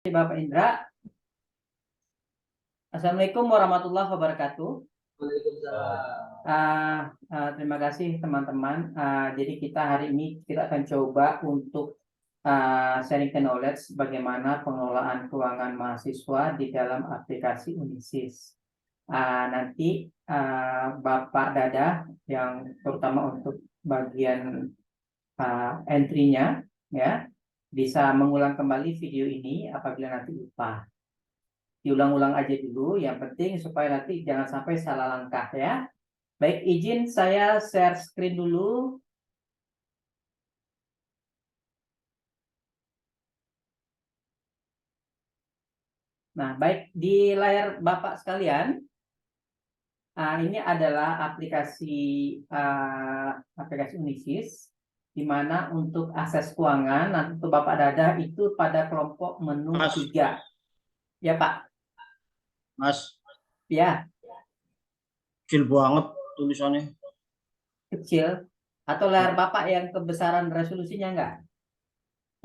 Bapak Indra. Assalamualaikum warahmatullahi wabarakatuh. Terima kasih teman-teman. Jadi kita hari ini kita akan coba untuk sharing knowledge bagaimana pengelolaan keuangan mahasiswa di dalam aplikasi Unisys. Nanti Bapak Dada yang terutama untuk bagian entry-nya ya bisa mengulang kembali video ini apabila nanti lupa. Diulang-ulang aja dulu, yang penting supaya nanti jangan sampai salah langkah ya. Baik, izin saya share screen dulu. Nah, baik, di layar Bapak sekalian, ini adalah aplikasi Unisys, di mana untuk akses keuangan, nanti untuk Bapak Dada itu pada kelompok menu 3. Ya Pak? Mas, Ya. kecil banget tulisannya. Kecil? Atau layar Bapak yang kebesaran resolusinya enggak?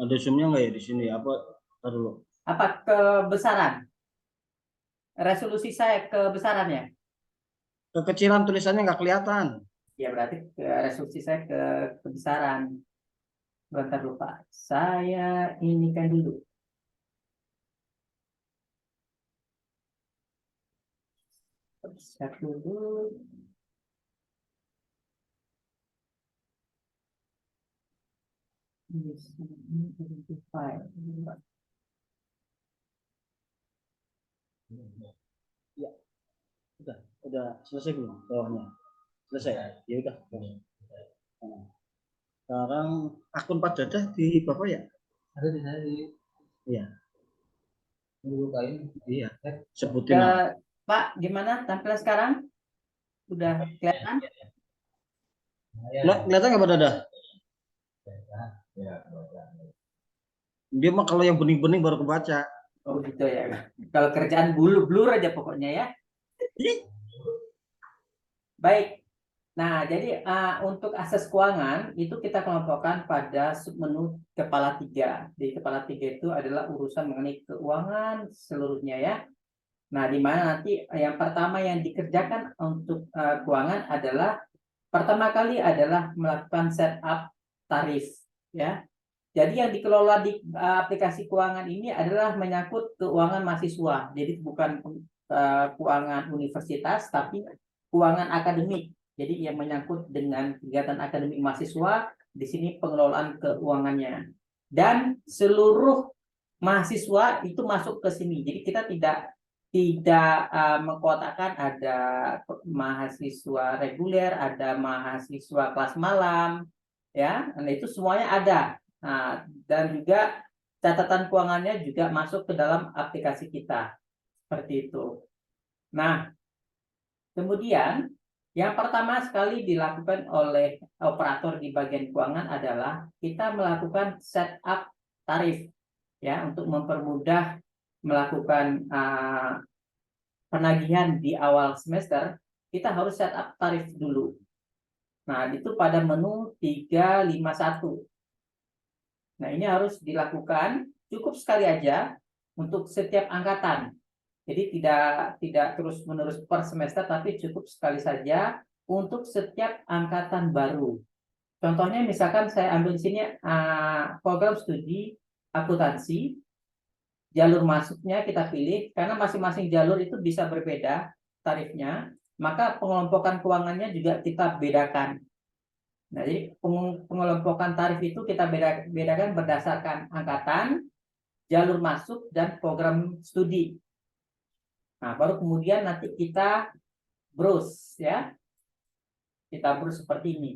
Ada zoomnya nggak ya di sini? Apa? Ntar dulu. Apa kebesaran? Resolusi saya kebesarannya? Kekecilan tulisannya nggak kelihatan. Ya berarti resolusi saya kebesaran. Bentar lupa. Saya inikan dulu. Siap dulu. Ya, udah selesai belum bawahnya? Selesai. Ya udah. Sekarang akun Pak Dada di Bapak ya? Ada di sana di. Iya. Bukain. Iya. Sebutin. Pak, gimana tampilan sekarang? Udah kelihatan? Kelihatan nggak Pak Dada? Dia mah kalau yang bening-bening baru kebaca. Oh gitu ya. Kalau kerjaan blur aja pokoknya ya. Baik. Nah, jadi untuk akses keuangan itu kita kelompokkan pada submenu kepala 3. Di kepala 3 itu adalah urusan mengenai keuangan seluruhnya ya. Nah, di mana nanti yang pertama yang dikerjakan untuk keuangan adalah pertama kali adalah melakukan setup tarif ya. Jadi yang dikelola di aplikasi keuangan ini adalah menyangkut keuangan mahasiswa. Jadi bukan keuangan universitas tapi keuangan akademik. Jadi yang menyangkut dengan kegiatan akademik mahasiswa, di sini pengelolaan keuangannya. Dan seluruh mahasiswa itu masuk ke sini. Jadi kita tidak mengkotakkan ada mahasiswa reguler, ada mahasiswa kelas malam, ya. Nah, itu semuanya ada. Nah, dan juga catatan keuangannya juga masuk ke dalam aplikasi kita. Seperti itu. Nah, kemudian yang pertama sekali dilakukan oleh operator di bagian keuangan adalah kita melakukan setup tarif ya untuk mempermudah melakukan penagihan di awal semester. Kita harus setup tarif dulu. Nah, itu pada menu 351. Nah, ini harus dilakukan cukup sekali aja untuk setiap angkatan. Jadi tidak terus-menerus per semester, tapi cukup sekali saja untuk setiap angkatan baru. Contohnya misalkan saya ambil di sini program studi akuntansi, jalur masuknya kita pilih, karena masing-masing jalur itu bisa berbeda tarifnya, maka pengelompokan keuangannya juga kita bedakan. Nah, jadi pengelompokan tarif itu kita bedakan berdasarkan angkatan, jalur masuk, dan program studi. Nah, baru kemudian nanti kita browse ya. Kita browse seperti ini.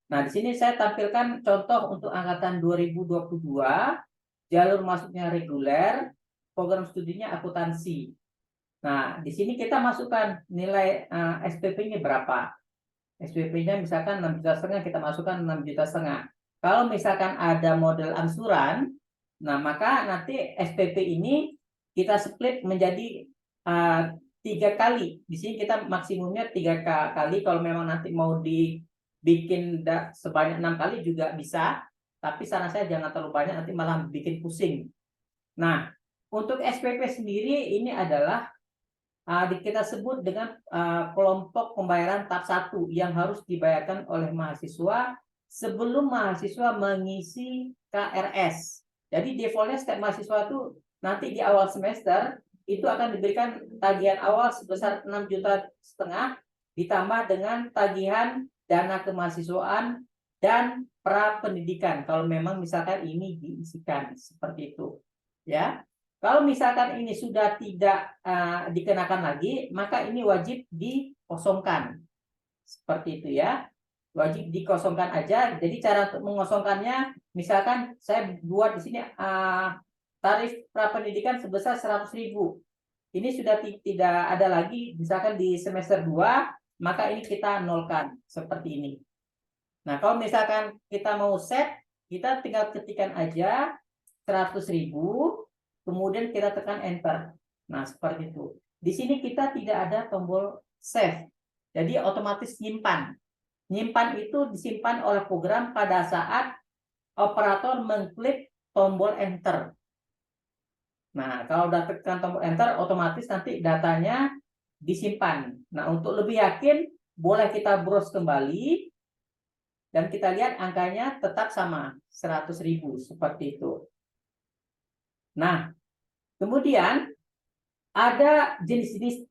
Nah, di sini saya tampilkan contoh untuk angkatan 2022, jalur masuknya reguler, program studinya akuntansi. Nah, di sini kita masukkan nilai SPP-nya berapa. SPP-nya misalkan 6,5 juta, kita masukkan 6,5 juta. Kalau misalkan ada model angsuran, nah maka nanti SPP ini kita split menjadi 3 kali. Di sini kita maksimumnya 3 kali. Kalau memang nanti mau dibikin sebanyak 6 kali juga bisa. Tapi saran saya jangan terlalu banyak, nanti malah bikin pusing. Nah, untuk SPP sendiri ini adalah kita sebut dengan kelompok pembayaran tahap 1 yang harus dibayarkan oleh mahasiswa sebelum mahasiswa mengisi KRS. Jadi defaultnya setiap mahasiswa itu nanti di awal semester itu akan diberikan tagihan awal sebesar 6,5 juta ditambah dengan tagihan dana kemahasiswaan dan pra pendidikan kalau memang misalkan ini diisikan seperti itu, ya. Kalau misalkan ini sudah tidak dikenakan lagi, maka ini wajib dikosongkan. Seperti itu ya. Wajib dikosongkan aja. Jadi cara untuk mengosongkannya, misalkan saya buat di sini tarif prapendidikan sebesar 100.000. Ini sudah tidak ada lagi, misalkan di semester 2, maka ini kita nolkan seperti ini. Nah, kalau misalkan kita mau set, kita tinggal ketikkan aja 100.000. Kemudian kita tekan enter. Nah, seperti itu. Di sini kita tidak ada tombol save. Jadi otomatis nyimpan. Nyimpan itu disimpan oleh program pada saat operator mengklik tombol enter. Nah, kalau udah tekan tombol enter, otomatis nanti datanya disimpan. Nah, untuk lebih yakin, boleh kita browse kembali. Dan kita lihat angkanya tetap sama, 100.000. Seperti itu. Nah, kemudian ada jenis-jenis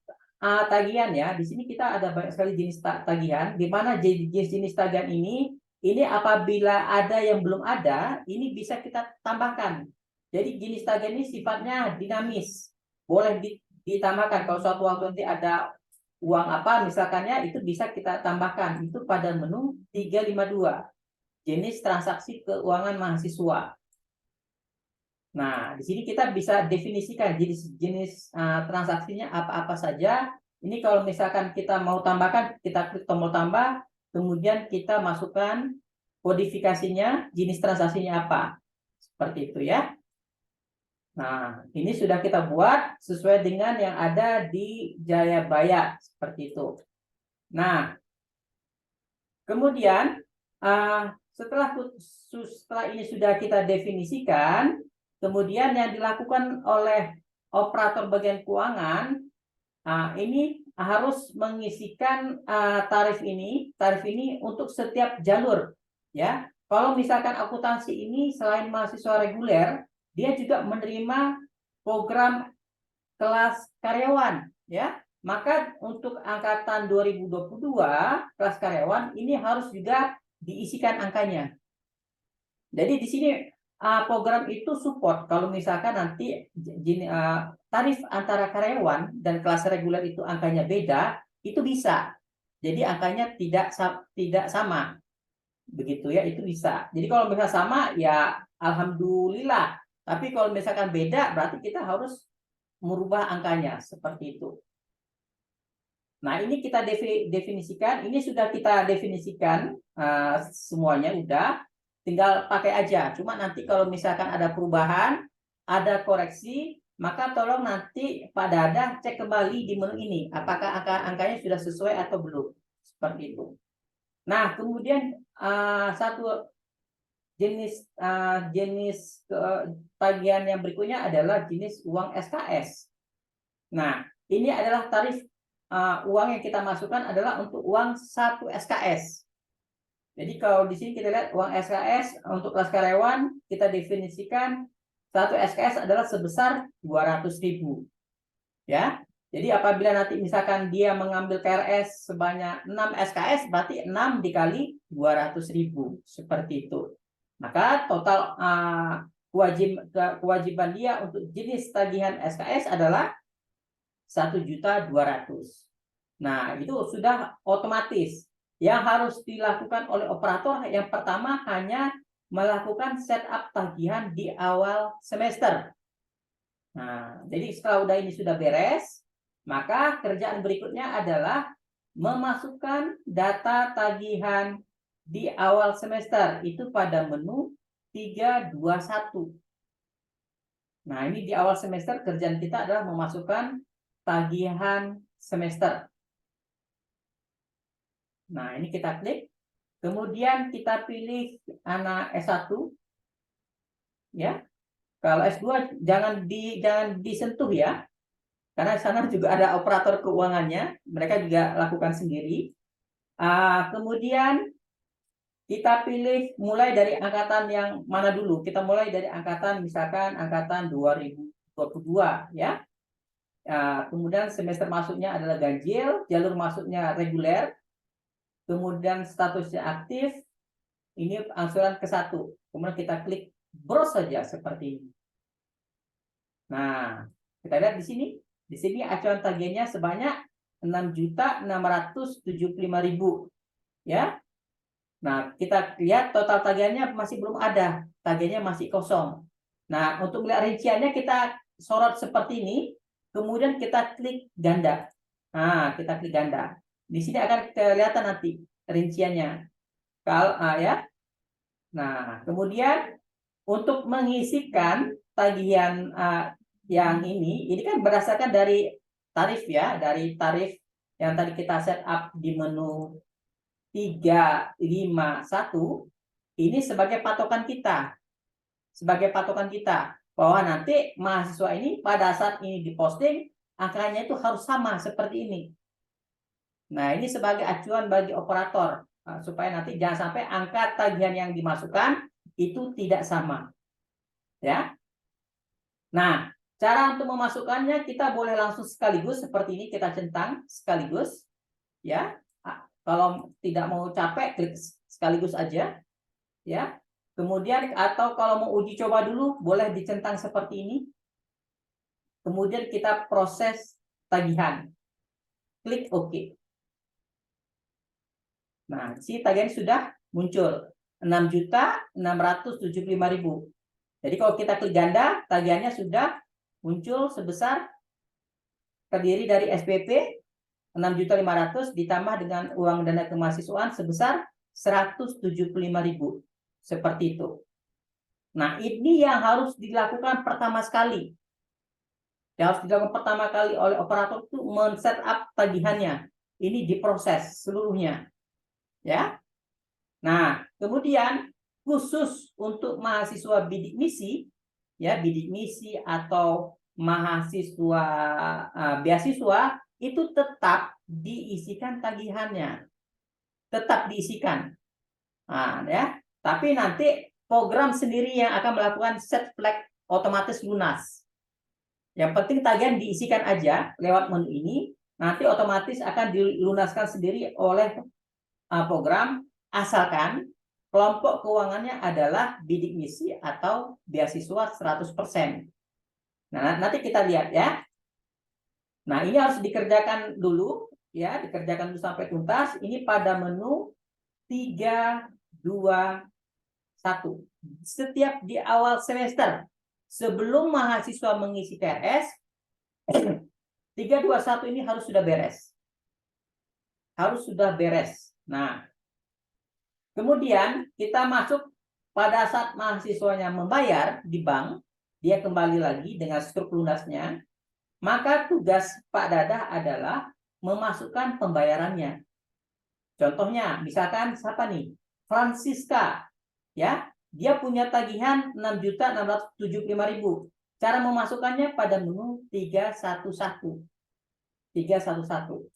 tagihan ya. Di sini kita ada banyak sekali jenis tagihan. Di mana jenis-jenis tagihan ini apabila ada yang belum ada, ini bisa kita tambahkan. Jadi jenis tagihan ini sifatnya dinamis. Boleh ditambahkan kalau suatu waktu nanti ada uang apa misalkannya itu bisa kita tambahkan. Itu pada menu 352. Jenis transaksi keuangan mahasiswa. Nah, di sini kita bisa definisikan jenis-jenis transaksinya apa-apa saja. Ini kalau misalkan kita mau tambahkan, kita klik tombol tambah, kemudian kita masukkan kodifikasinya, jenis transaksinya apa. Seperti itu ya. Nah, ini sudah kita buat sesuai dengan yang ada di Jayabaya. Seperti itu. Nah, kemudian setelah ini sudah kita definisikan, kemudian yang dilakukan oleh operator bagian keuangan, ini harus mengisikan tarif ini untuk setiap jalur, ya. Kalau misalkan akuntansi ini selain mahasiswa reguler, dia juga menerima program kelas karyawan, ya. Maka untuk angkatan 2022 kelas karyawan ini harus juga diisikan angkanya. Jadi di sini program itu support kalau misalkan nanti tarif antara karyawan dan kelas reguler itu angkanya beda, itu bisa. Jadi angkanya tidak sama. Begitu ya, itu bisa. Jadi kalau misalnya sama ya alhamdulillah. Tapi kalau misalkan beda berarti kita harus merubah angkanya seperti itu. Nah, ini kita definisikan, ini sudah kita definisikan semuanya udah. Tinggal pakai aja. Cuma nanti kalau misalkan ada perubahan, ada koreksi, maka tolong nanti Pak Dada cek kembali di menu ini. Apakah angkanya sudah sesuai atau belum. Seperti itu. Nah, kemudian satu jenis tagihan yang berikutnya adalah jenis uang SKS. Nah, ini adalah tarif uang yang kita masukkan adalah untuk uang 1 SKS. Jadi kalau di sini kita lihat uang SKS untuk kelas karyawan kita definisikan 1 SKS adalah sebesar 200.000. Ya. Jadi apabila nanti misalkan dia mengambil KRS sebanyak 6 SKS berarti 6 dikali 200.000 seperti itu. Maka total kewajiban dia untuk jenis tagihan SKS adalah 1.200.000. Nah, itu sudah otomatis. Yang harus dilakukan oleh operator yang pertama hanya melakukan setup tagihan di awal semester. Nah, jadi setelah ini sudah beres, maka kerjaan berikutnya adalah memasukkan data tagihan di awal semester itu pada menu 321. Nah, ini di awal semester kerjaan kita adalah memasukkan tagihan semester. Nah, ini kita klik. Kemudian kita pilih anak S1. Ya. Kalau S2 jangan disentuh ya. Karena sana juga ada operator keuangannya, mereka juga lakukan sendiri. Kemudian kita pilih mulai dari angkatan yang mana dulu. Kita mulai dari angkatan misalkan angkatan 2022 ya. Kemudian semester masuknya adalah ganjil, jalur masuknya reguler, kemudian statusnya aktif. Ini angsuran ke-1. Kemudian kita klik browse saja seperti ini. Nah, kita lihat di sini. Di sini acuan tagihannya sebanyak 6.675.000 ya. Nah, kita lihat total tagihannya masih belum ada. Tagihannya masih kosong. Nah, untuk melihat rinciannya kita sorot seperti ini, kemudian kita klik ganda. Nah, kita klik ganda. Di sini akan kelihatan nanti rinciannya. Kalau ya. Nah, kemudian untuk mengisikan tagihan yang ini kan berdasarkan dari tarif ya, dari tarif yang tadi kita set up di menu 351 ini sebagai patokan kita. Sebagai patokan kita bahwa nanti mahasiswa ini pada saat ini diposting angkanya itu harus sama seperti ini. Nah, ini sebagai acuan bagi operator supaya nanti jangan sampai angka tagihan yang dimasukkan itu tidak sama. Ya. Nah, cara untuk memasukkannya kita boleh langsung sekaligus seperti ini, kita centang sekaligus ya. Kalau tidak mau capek klik sekaligus aja ya. Kemudian atau kalau mau uji coba dulu boleh dicentang seperti ini. Kemudian kita proses tagihan. Klik OK. Nah, si tagihan sudah muncul 6.675.000. Jadi kalau kita klik ganda, tagihannya sudah muncul sebesar terdiri dari SPP 6.500.000 ditambah dengan uang dana kemahasiswaan sebesar 175.000. Seperti itu. Nah, ini yang harus dilakukan pertama sekali. Yang harus dilakukan pertama kali oleh operator itu men-setup tagihannya. Ini diproses seluruhnya. Ya. Nah, kemudian khusus untuk mahasiswa bidik misi, ya bidik misi atau mahasiswa beasiswa itu tetap diisikan tagihannya, tetap diisikan. Nah, ya, tapi nanti program sendiri yang akan melakukan set flag otomatis lunas. Yang penting tagihan diisikan aja lewat menu ini, nanti otomatis akan dilunaskan sendiri oleh program asalkan kelompok keuangannya adalah bidik misi atau beasiswa 100%. Nah, nanti kita lihat ya. Nah, ini harus dikerjakan dulu ya, dikerjakan dulu sampai tuntas. Ini pada menu 3, 2, 1. Setiap di awal semester sebelum mahasiswa mengisi PRS 3, 2, 1 ini harus sudah beres. Harus sudah beres. Nah, kemudian kita masuk pada saat mahasiswanya membayar di bank, dia kembali lagi dengan struk lunasnya, maka tugas Pak Dadah adalah memasukkan pembayarannya. Contohnya, misalkan siapa nih? Francisca, ya, dia punya tagihan 6.675.000. Cara memasukkannya pada menu 311. 311.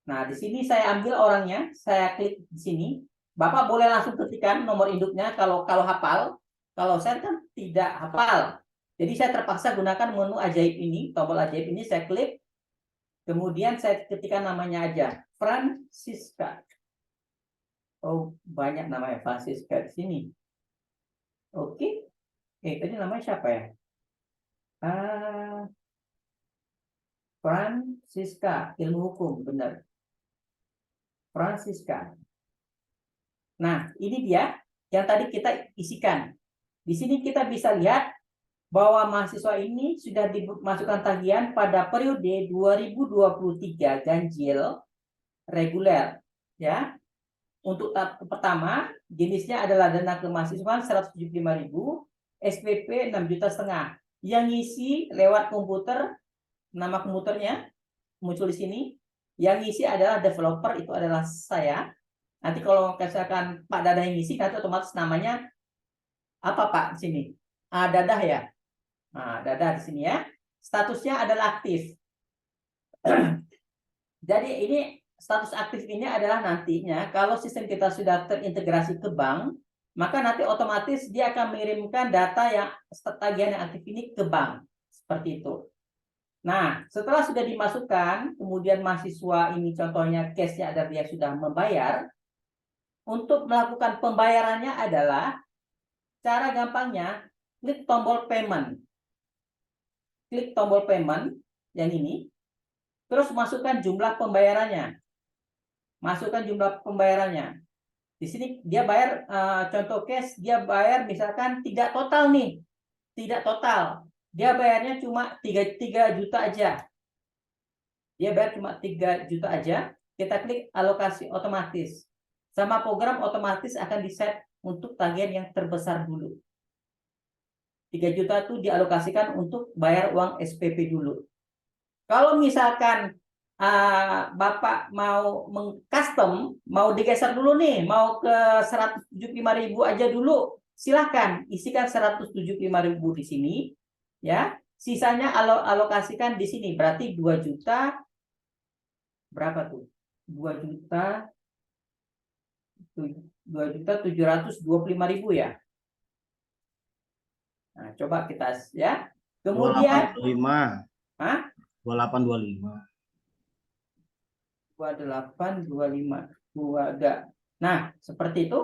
Nah, di sini saya ambil orangnya, saya klik di sini. Bapak boleh langsung ketikkan nomor induknya kalau hafal. Kalau saya kan tidak hafal. Jadi saya terpaksa gunakan menu ajaib ini, tombol ajaib ini saya klik. Kemudian saya ketikkan namanya aja, Francisca. Oh, banyak namanya Francisca di sini. Oke. Tadi namanya siapa ya? Francisca, ilmu hukum, benar. Francisca. Nah, ini dia yang tadi kita isikan. Di sini kita bisa lihat bahwa mahasiswa ini sudah dimasukkan tagihan pada periode 2023 ganjil reguler. Ya. Untuk tahap pertama, jenisnya adalah dana kemahasiswaan 175.000, SPP 6,5 juta. Yang ngisi lewat komputer, nama komputernya muncul di sini. Yang ngisi adalah developer, itu adalah saya. Nanti kalau misalkan Pak Dadah yang ngisi, nanti otomatis namanya apa Pak di sini? Dadah ya. Nah, ada di sini ya. Statusnya adalah aktif. Jadi ini status aktif ini adalah nantinya kalau sistem kita sudah terintegrasi ke bank, maka nanti otomatis dia akan mengirimkan data yang tagihan yang aktif ini ke bank. Seperti itu. Nah, setelah sudah dimasukkan, kemudian mahasiswa ini contohnya case-nya ada dia sudah membayar, untuk melakukan pembayarannya adalah cara gampangnya klik tombol payment. Klik tombol payment yang ini, terus masukkan jumlah pembayarannya. Masukkan jumlah pembayarannya. Di sini dia bayar contoh case dia bayar misalkan tidak total nih. Tidak total. Dia bayarnya cuma 3 juta aja. Dia bayar cuma 3 juta aja. Kita klik alokasi otomatis. Sama program otomatis akan di-set untuk tagihan yang terbesar dulu. 3 juta itu dialokasikan untuk bayar uang SPP dulu. Kalau misalkan Bapak mau mengcustom, mau digeser dulu nih, mau ke 175.000 aja dulu, silahkan isikan 175.000 di sini, ya. Sisanya alokasikan di sini, berarti 2 juta, berapa tuh? 2.725.000 ya. Nah, coba kita ya. Kemudian 2825. Hah? 2825. 2825. Nah, seperti itu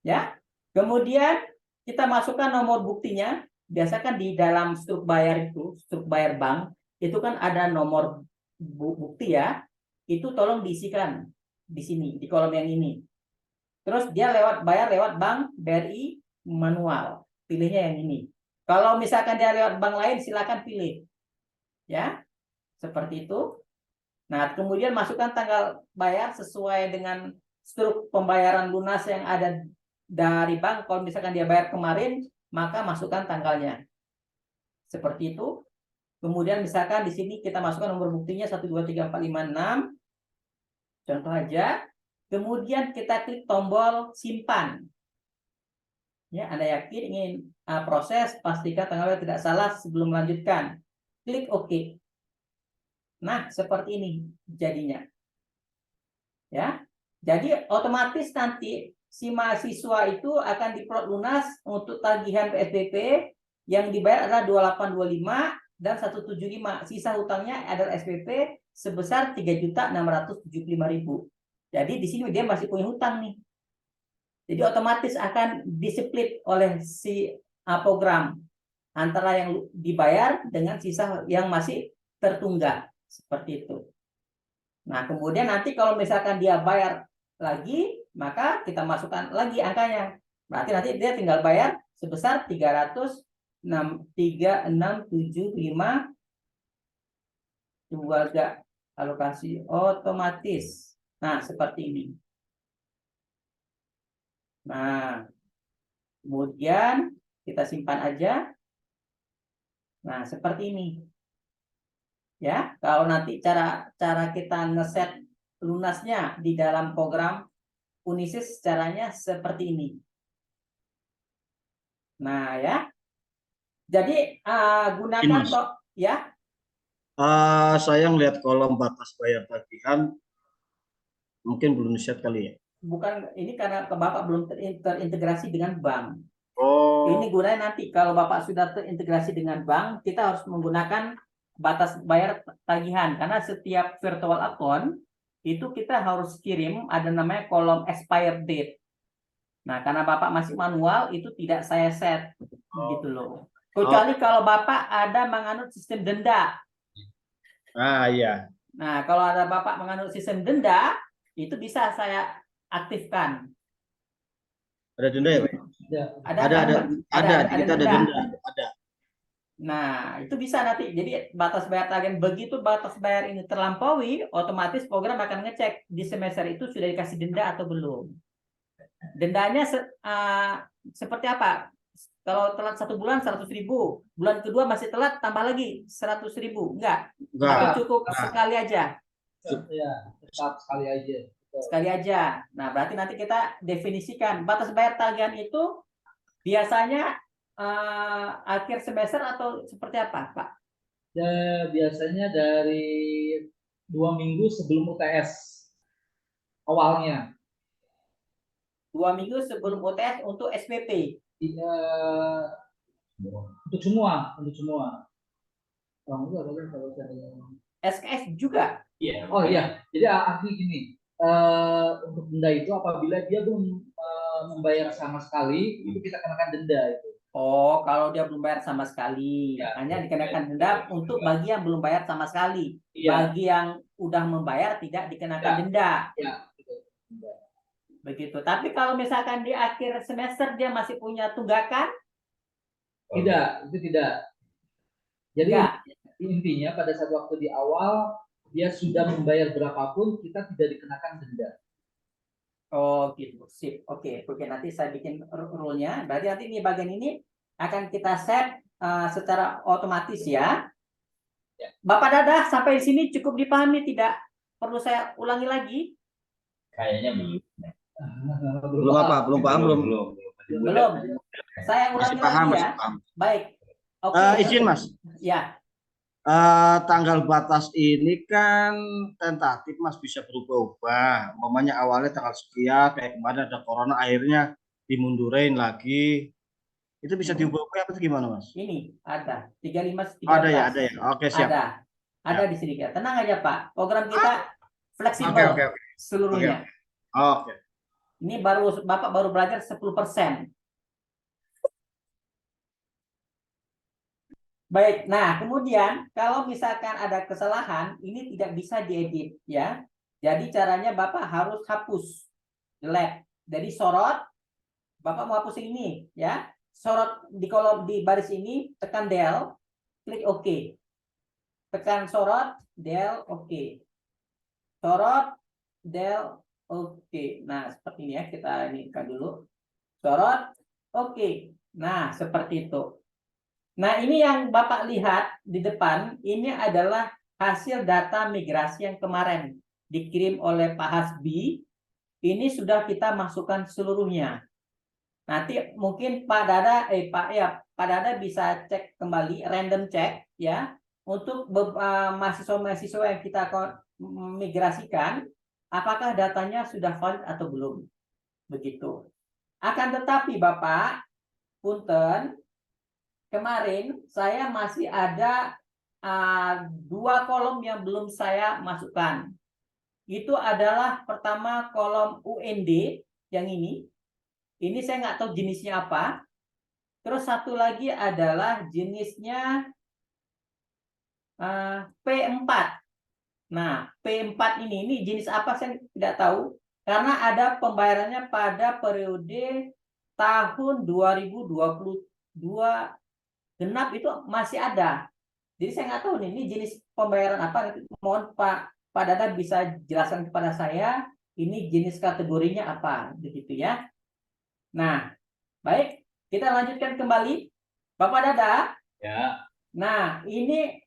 ya. Kemudian kita masukkan nomor buktinya. Biasakan di dalam struk bayar itu, struk bayar bank, itu kan ada nomor bukti ya. Itu tolong diisikan di sini, di kolom yang ini. Terus dia bayar lewat bank BRI manual. Pilihnya yang ini. Kalau misalkan dia lewat bank lain, silakan pilih. Ya, seperti itu. Nah, kemudian masukkan tanggal bayar sesuai dengan struk pembayaran lunas yang ada dari bank. Kalau misalkan dia bayar kemarin, maka masukkan tanggalnya. Seperti itu. Kemudian misalkan di sini kita masukkan nomor buktinya 123456. Contoh aja. Kemudian kita klik tombol simpan. Ya, Anda yakin ingin proses, pastikan tanggalnya tidak salah sebelum melanjutkan. Klik OK. Nah, seperti ini jadinya. Ya. Jadi otomatis nanti si mahasiswa itu akan diperoleh lunas untuk tagihan PSBB yang dibayar adalah 2825 dan 175. Sisa hutangnya adalah SPP sebesar 3.675.000. Jadi di sini dia masih punya hutang nih. Jadi otomatis akan disiplit oleh si program antara yang dibayar dengan sisa yang masih tertunggak. Seperti itu. Nah, kemudian nanti kalau misalkan dia bayar lagi, maka kita masukkan lagi angkanya. Berarti nanti dia tinggal bayar sebesar 306.367.5 alokasi otomatis. Nah, seperti ini. Nah, kemudian kita simpan aja. Nah, seperti ini. Ya, kalau nanti cara kita ngeset lunasnya di dalam program Unisys caranya seperti ini. Nah, ya. Jadi gunakan ya. Saya ngelihat kolom batas bayar tagihan mungkin belum set kali ya. Bukan, ini karena ke Bapak belum terintegrasi dengan bank. Oh. Ini gunanya nanti kalau Bapak sudah terintegrasi dengan bank, kita harus menggunakan batas bayar tagihan karena setiap virtual account itu kita harus kirim ada namanya kolom expired date. Nah, karena Bapak masih manual itu tidak saya set gitu loh. Kecuali kalau Bapak ada menganut sistem denda. Iya. Nah, kalau ada Bapak menganut sistem denda, itu bisa saya aktifkan. Ada denda ya, Pak? Ada. Kita ada denda. Ada. Nah, itu bisa nanti. Jadi batas bayar tagihan, begitu batas bayar ini terlampaui, otomatis program akan ngecek di semester itu sudah dikasih denda atau belum. Dendanya seperti apa? Kalau telat 1 bulan 100.000, bulan kedua masih telat tambah lagi 100.000, enggak? Atau cukup sekali aja? Ya, tetap sekali aja. Sekali aja. Nah, berarti nanti kita definisikan batas bayar tagihan itu biasanya akhir semester atau seperti apa, Pak? Ya, biasanya dari 2 minggu sebelum UTS awalnya. 2 minggu sebelum UTS untuk SPP. Iya, untuk semua, untuk semua. Oh, enggak, kalau saya. SKS juga. Oh iya, jadi artinya gini, untuk denda itu apabila dia belum membayar sama sekali, itu kita kenakan denda itu. Oh, kalau dia belum bayar sama sekali, Ya, hanya dikenakan denda untuk bagi yang belum bayar sama sekali. iya, Bagi yang udah membayar tidak dikenakan ya, denda. ya, gitu. Denda. Begitu. Tapi kalau misalkan di akhir semester dia masih punya tunggakan, Tidak, itu tidak. Jadi enggak. intinya pada saat waktu di awal dia sudah membayar berapapun, kita tidak dikenakan denda. Oh, gitu. Sip. Oke, nanti saya bikin rule-nya. Berarti nanti ini bagian ini akan kita set secara otomatis ya. Ya. Bapak Dadah, sampai di sini cukup dipahami, tidak perlu saya ulangi lagi? Kayaknya belum. Belum apa? Belum paham belum? Belum. Saya Masih ulangi paham, lagi ya. masih paham. Baik. Oke. Izin Mas, Ya. tanggal batas ini kan tentatif Mas, bisa berubah-ubah. Umpamanya awalnya tanggal sekian, kayak kemarin ada corona, akhirnya dimundurin lagi. Itu bisa diubah-ubah apa gimana Mas? Ini ada 3513. Ada ya, ada ya. Oke, siap. Ada Ya. di sini. Tenang aja Pak. Program kita fleksibel Oke. seluruhnya. Oke. Ini Bapak baru belajar 10%. Baik, nah kemudian kalau misalkan ada kesalahan, ini tidak bisa diedit ya. Jadi caranya Bapak harus hapus, delete. Jadi sorot, Bapak mau hapus ini ya. Sorot di kolom di baris ini, tekan del, klik OK. Tekan sorot, del, OK. Sorot, del, OK. Nah seperti ini ya, kita ini kan dulu. Sorot, OK. Nah seperti itu. Nah, ini yang Bapak lihat di depan, ini adalah hasil data migrasi yang kemarin dikirim oleh Pak Hasbi. Ini sudah kita masukkan seluruhnya. Nanti mungkin Pak Dada bisa cek kembali, random check ya, untuk mahasiswa-mahasiswa yang kita migrasikan, apakah datanya sudah valid atau belum. Begitu. Akan tetapi Bapak, punten, kemarin saya masih ada 2 kolom yang belum saya masukkan. Itu adalah pertama kolom UND yang ini. Ini saya nggak tahu jenisnya apa. Terus satu lagi adalah jenisnya P4. Nah, P4 ini jenis apa saya tidak tahu. Karena ada pembayarannya pada periode tahun 2022 genap itu masih ada. Jadi saya nggak tahu nih, ini jenis pembayaran apa. Mohon Pak Dada bisa jelaskan kepada saya, ini jenis kategorinya apa, begitu ya. Nah, baik, kita lanjutkan kembali, Bapak Dada. Ya. Nah, ini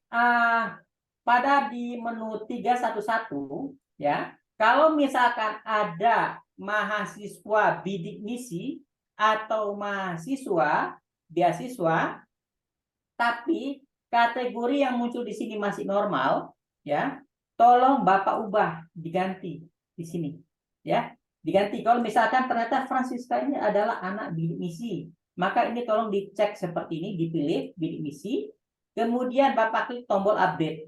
pada di menu 311 ya. Kalau misalkan ada mahasiswa bidik misi atau mahasiswa beasiswa, tapi kategori yang muncul di sini masih normal, ya, tolong Bapak ubah, diganti di sini, ya, diganti. Kalau misalkan ternyata Francisca ini adalah anak bidik misi, maka ini tolong dicek seperti ini, dipilih bidik misi, kemudian Bapak klik tombol update,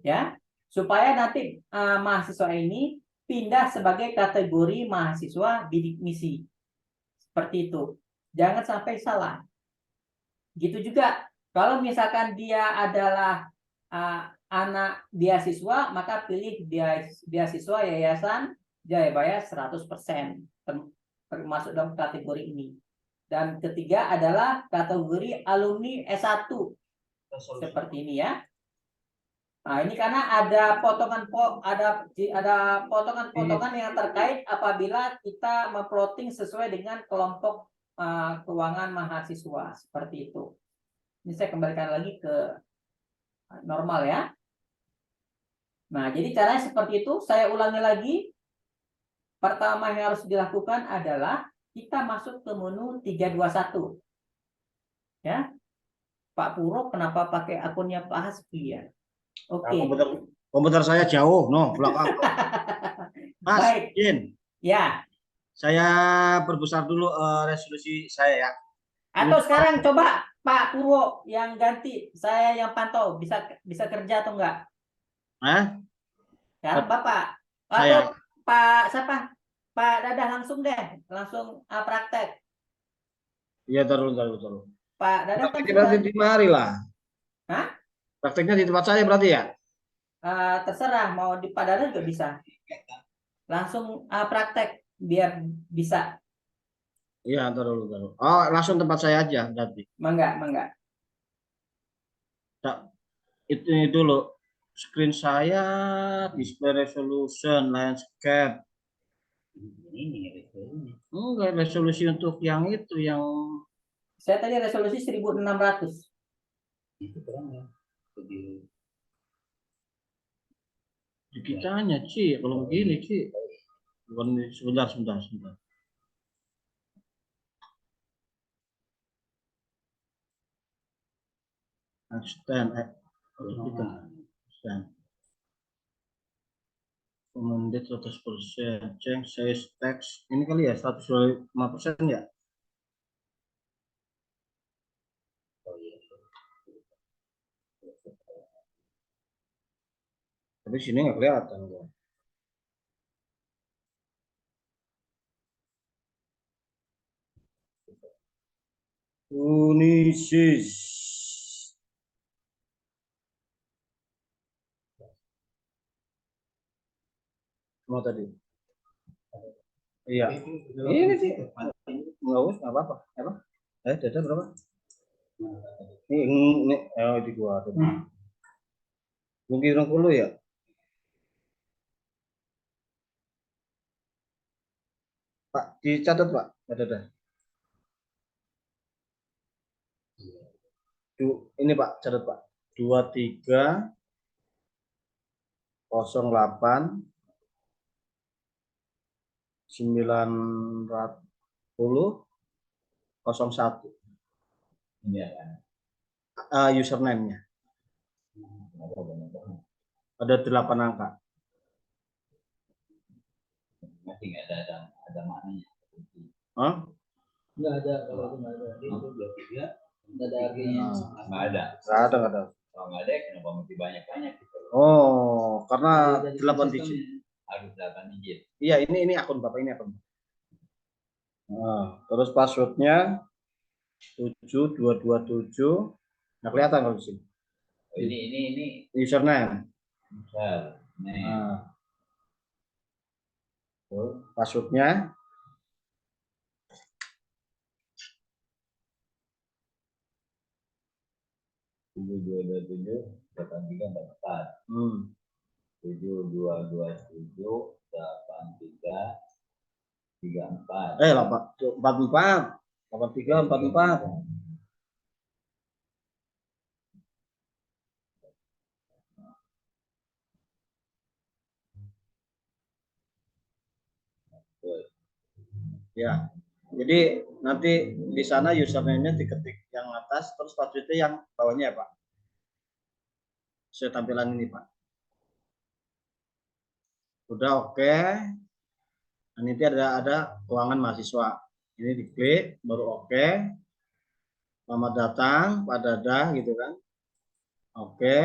ya, supaya nanti mahasiswa ini pindah sebagai kategori mahasiswa bidik misi, seperti itu. Jangan sampai salah. Gitu juga kalau misalkan dia adalah anak beasiswa, maka pilih beasiswa Yayasan Jayabaya 100%, termasuk dalam kategori ini. Dan ketiga adalah kategori alumni S1 seperti ini ya. Nah, ini karena ada potongan-potongan yang terkait apabila kita memplotting sesuai dengan kelompok keuangan mahasiswa, seperti itu. Ini saya kembalikan lagi ke normal ya. Nah, jadi caranya seperti itu. Saya ulangi lagi. Pertama yang harus dilakukan adalah kita masuk ke menu 321. Ya. Pak Puro kenapa pakai akunnya Pak Hasbi ya? Nah, Oke. komputer saya jauh, no, belakang. Mas, Baik. Jin, Ya. saya perbesar dulu resolusi saya ya. Atau sekarang coba Pak Purwo yang ganti, saya yang pantau, bisa kerja atau enggak? Hah? Sekarang Bapak Saya. atau Pak siapa? Pak Dadah langsung deh, langsung praktek. Iya, taruh. Pak Dadah kan Prakteknya sudah. berarti di mari lah. Hah? Prakteknya di tempat saya berarti ya? Terserah mau di Pak Dadah juga bisa. Langsung praktek biar bisa. Iya, taruh. Oh, langsung tempat saya aja berarti. Mangga. Nah, itu dulu. Screen saya, display resolution, landscape. Enggak, resolusi untuk yang itu yang Saya tadi resolusi 1600. Itu keren ya. di kitanya, Ci. Kalau begini, Ci. Bukan sebentar. Extend, extend. Recommended 100%. Change size text. Ini kali ya 125% ya? Tapi sini nggak kelihatan kok. Unisis. Mau tadi? Iya. Ini sih. Nggak apa-apa. Apa? Data berapa? Ini di gua. Mungkin 20 ya? Pak, dicatat Pak. Ada. Ini Pak, catat Pak. 2308 900 01. Iya kan. Username-nya. Ada 8 angka. Masih nggak ada maknanya. Hah? Nggak ada, kalau itu nggak ada. Itu 23 Nggak ada artinya. nggak ada. Nggak ada. Kalau nggak ada, kenapa mesti banyak gitu? Oh, karena Jadi 8 sistemnya. digit. Harus 8 digit. Iya, ini akun Bapak, ini akun. Nah, terus passwordnya 7227. Nah, kelihatan kalau di sini. Oh, ini Username. misal. Nih. Nah, passwordnya 7227 8344 7227 8334 8344. Ya. Jadi nanti di sana username-nya diketik yang atas, terus passwordnya yang bawahnya ya Pak. Saya tampilan ini Pak. Udah oke. Dan nanti ada keuangan mahasiswa. Ini diklik, baru oke. Selamat datang Pak Dadah gitu kan. Oke.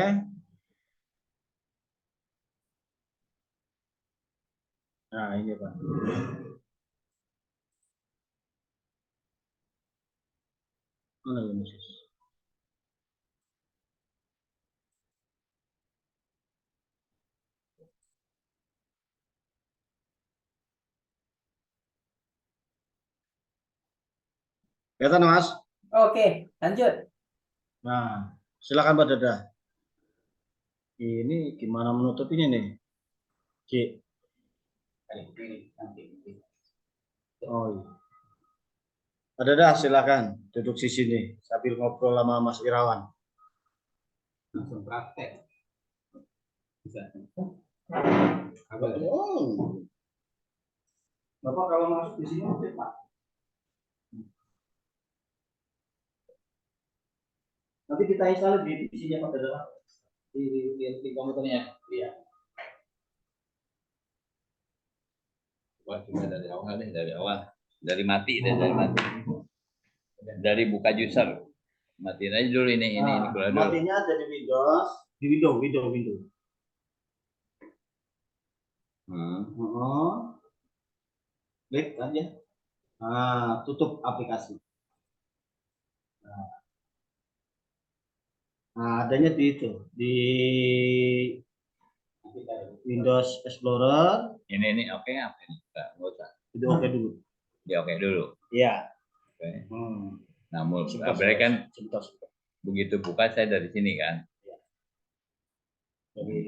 Nah ini Pak. Mana ini? Kelihatan Mas? Oke, lanjut. Nah, silakan Pak Dadah. Ini gimana menutupinya nih? C. Oh iya. Pak Dadah silakan duduk di sini sambil ngobrol sama Mas Irawan. langsung praktek. Bisa. Oh. Bapak kalau masuk di sini Pak. Nanti kita install di PC-nya Pak Dadang. Di komputernya. Iya. Wah, coba dari awal deh, dari awal. Dari mati deh, dari mati. Dari buka user. Matiin aja dulu ini keluar dulu. Matinya ada di Windows, di Windows. Klik aja. Nah, tutup aplikasi. Nah, adanya di itu, di Windows Explorer. Ini oke apa ini? Enggak usah. Itu oke dulu. Di oke dulu. Iya. Oke. Hmm. Namun Sebentar, berarti kan sebentar. begitu buka saya dari sini kan. Jadi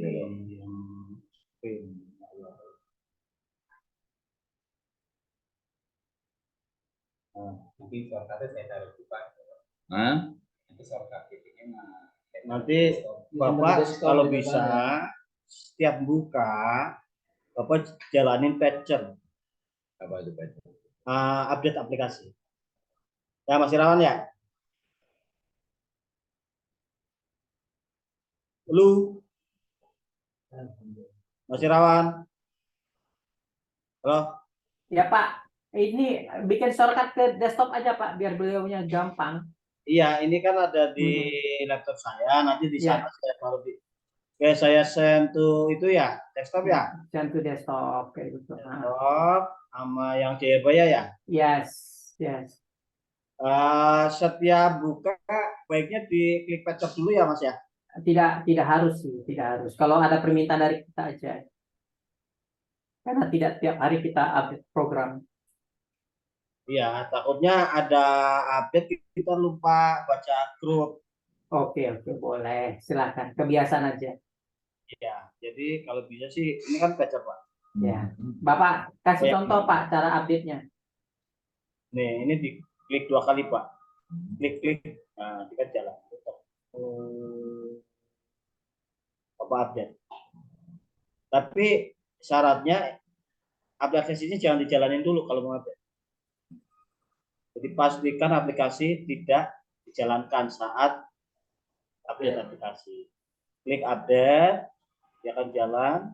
Nanti shortcutnya saya taruh buka. Hah? Nanti shortcut titiknya nanti Bapak kalau bisa setiap buka Bapak jalanin patcher, Apa itu Pak? update aplikasi. Ya Mas Irawan ya? Lu Mas Irawan? Halo? Ya Pak, ini bikin shortcut ke desktop aja Pak, biar beliaunya gampang. Iya, ini kan ada di laptop saya, nanti di Ya. sana saya taruh di kayak saya send to itu ya, desktop ya? Send to desktop kayak gitu. Desktop sama yang Jayabaya ya? Yes. Setiap buka baiknya diklik patcher dulu ya Mas ya? Tidak harus sih, tidak harus. Kalau ada permintaan dari kita aja. Karena tidak tiap hari kita update program. Iya, takutnya ada update kita lupa baca grup. Oke, boleh. Silakan. Kebiasaan aja. Iya, jadi kalau bisa sih ini kan patcher Pak. Ya. Bapak kasih contoh Pak cara update-nya. Nih, ini diklik 2 kali Pak. Klik. Nah, kita jalan. Apa update? Tapi syaratnya aplikasinya jangan dijalanin dulu kalau mau update. Jadi pastikan aplikasi tidak dijalankan saat update aplikasi. Klik update, dia akan jalan.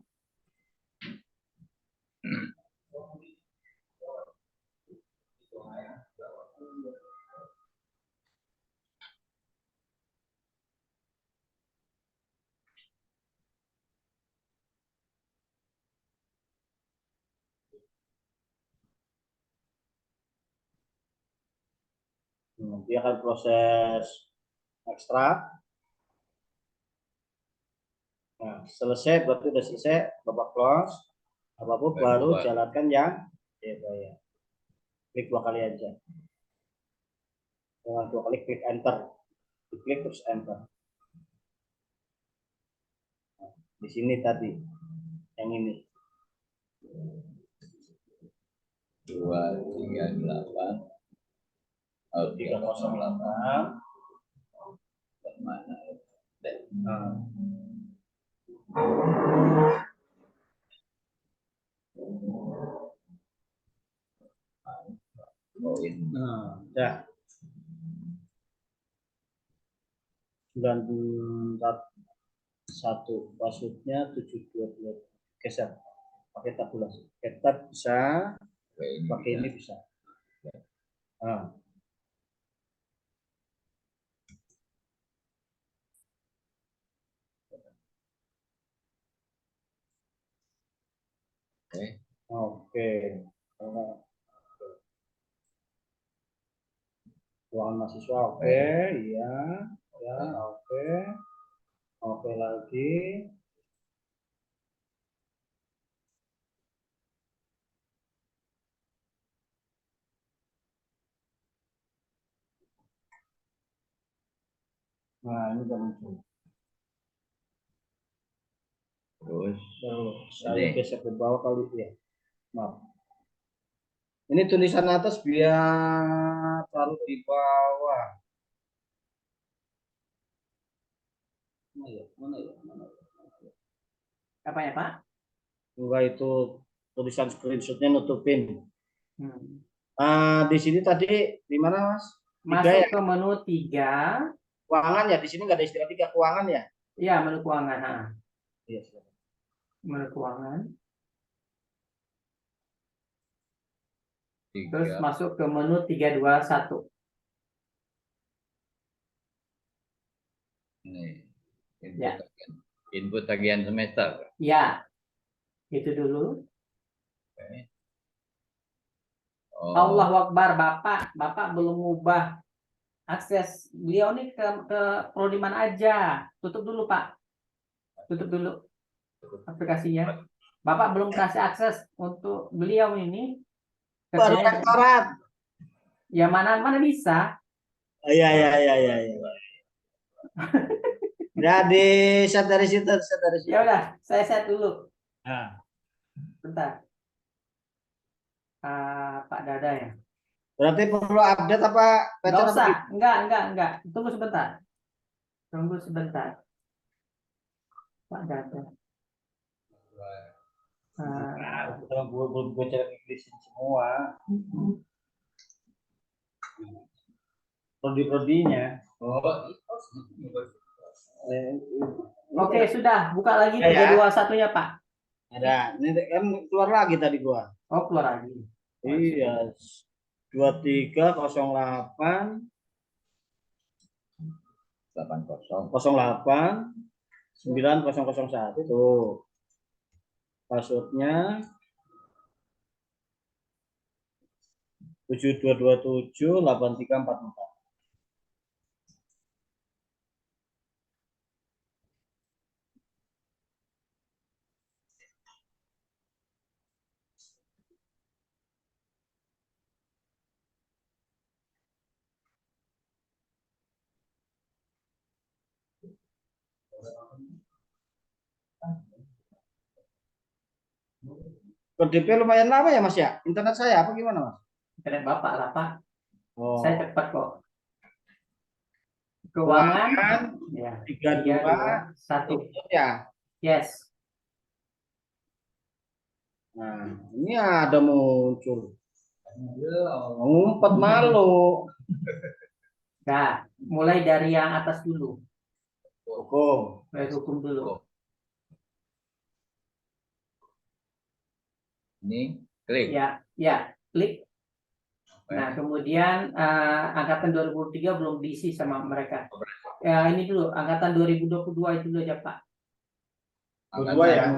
Dia akan proses ekstrak. Nah, selesai, berarti udah selesai, Bapak close. Bapak baru jalankan yang ya. Klik 2 kali aja. Dengan 2 kali klik enter. Diklik terus enter. Nah, di sini tadi yang ini. 238. Oh, 308. Mana? Ya. 91 passwordnya 722 geser pakai tabulasi. Kita bisa pakai ini bisa. Oke. Ruangan mahasiswa oke, iya, ya oke lagi. Nah ini udah muncul. Terus Saya geser ke bawah kali ya. Maaf. Ini tulisan atas biar taruh di bawah. Mana ya? Apa ya Pak? Enggak, itu tulisan screenshotnya nutupin. Hmm. Di sini tadi di mana Mas? Masuk ke menu 3. keuangan ya, di sini nggak ada istilah 3 keuangan ya. Iya, menu keuangan. Nah, Iya, silakan. menu keuangan. Tiga. Terus masuk ke menu 321. Nih, Ya. input tagihan semester. Ya, itu dulu. Oke. Oh, Allahu Akbar, Bapak belum ubah akses beliau nih ke prodi mana aja. Tutup dulu, Pak. Tutup dulu aplikasinya. Bapak belum kasih akses untuk beliau ini Baru kerjanya rektorat. ya mana bisa. Iya, iya, iya, iya, iya. Ya, di set dari situ, set dari situ. Ya udah, saya set dulu. Nah, Bentar. Pak Dada ya. berarti perlu update apa Enggak patch usah. apa? Enggak. Tunggu sebentar. Tunggu sebentar. Pak Dada. Gue cek Inggrisin semua. Prodi-prodinya. Oke, sudah. Buka lagi Ya, 321-nya, Pak. ada. Ini kan keluar lagi tadi gua. Oh, keluar lagi. Iya. 2308 80. 08 9001 tuh. Passwordnya 72278344. PDP lumayan lama ya Mas ya? Internet saya apa gimana Mas? Internet Bapak lah, Pak. Oh. Saya cepat kok. Keuangan. Ya. 321 ya. Yes. Nah, ini ada muncul. Ngumpet malu. Nah, mulai dari yang atas dulu. Hukum. Mulai hukum dulu. Ini klik. Ya, klik. Nah, kemudian angkatan 2003 belum diisi sama mereka. Ya, ini dulu angkatan 2022 itu dulu aja, Pak. Dua ya.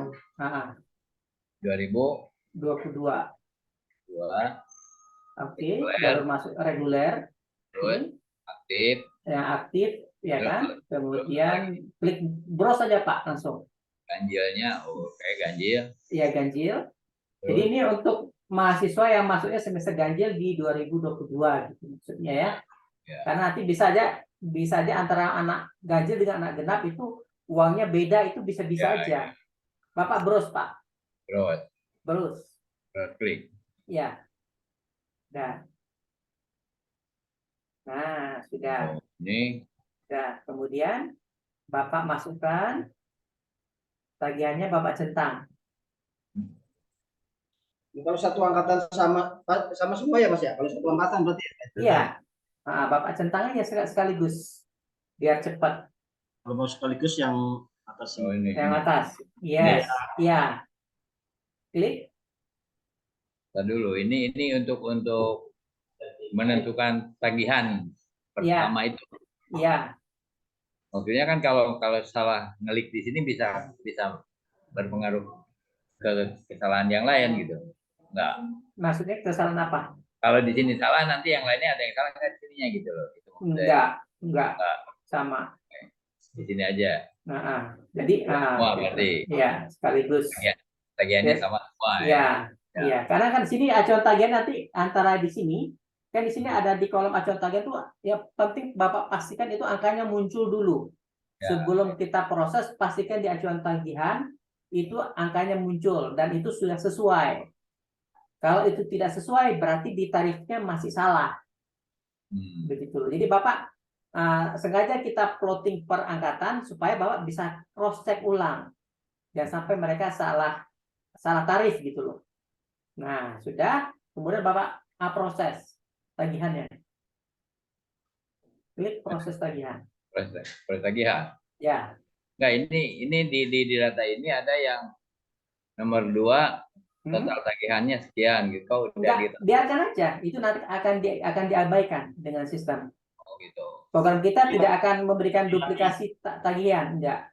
2022. 2. Oke, baru masuk reguler. Terus aktif. Yang aktif, ya kan? Kemudian klik browse saja, Pak, langsung. Ganjilnya, kayak ganjil. Ya, ganjil. Jadi ini untuk mahasiswa yang masuknya semester ganjil di 2022 gitu maksudnya ya. Karena nanti bisa aja antara anak ganjil dengan anak genap itu uangnya beda, itu bisa-bisa aja. Bapak browse, Pak. Browse. Klik. Ya. Nah, sudah. Ini Nah, kemudian Bapak masukkan tagihannya, Bapak centang. Kalau satu angkatan sama semua ya Mas ya? Kalau satu angkatan berarti ya? Iya. Nah, Bapak centang aja sekaligus biar cepat. Kalau mau sekaligus yang atas ini. Yang atas. Yes. Iya. Klik. Tadi dulu. Ini untuk menentukan tagihan pertama itu. Iya. Maksudnya kan kalau salah ngelik di sini bisa berpengaruh ke kesalahan yang lain gitu. Enggak. Maksudnya kesalahan apa? Kalau di sini salah, nanti yang lainnya ada yang salah nggak di sininya gitu loh. Gitu. Enggak. Sama. Di sini aja. Jadi Wah, berarti. Ya, sekaligus. Tagihannya sama semua. Iya. Karena kan di sini acuan tagihan nanti antara di sini kan di sini ada di kolom acuan tagihan tuh ya penting Bapak pastikan itu angkanya muncul dulu. Sebelum kita proses, pastikan di acuan tagihan itu angkanya muncul dan itu sudah sesuai. Kalau itu tidak sesuai, berarti di tarifnya masih salah. Begitu. Jadi Bapak sengaja kita plotting per angkatan supaya Bapak bisa cross check ulang. Jangan sampai mereka salah tarif gitu loh. Nah, sudah. Kemudian Bapak proses tagihannya. Klik proses tagihan. Tagihan. Ya, Enggak, ini di data ini ada yang nomor 2 total tagihannya sekian gitu. Kau udah enggak, gitu. biarkan aja. Itu nanti akan diabaikan dengan sistem. Oh, gitu. Program kita tidak akan memberikan duplikasi tagihan, enggak.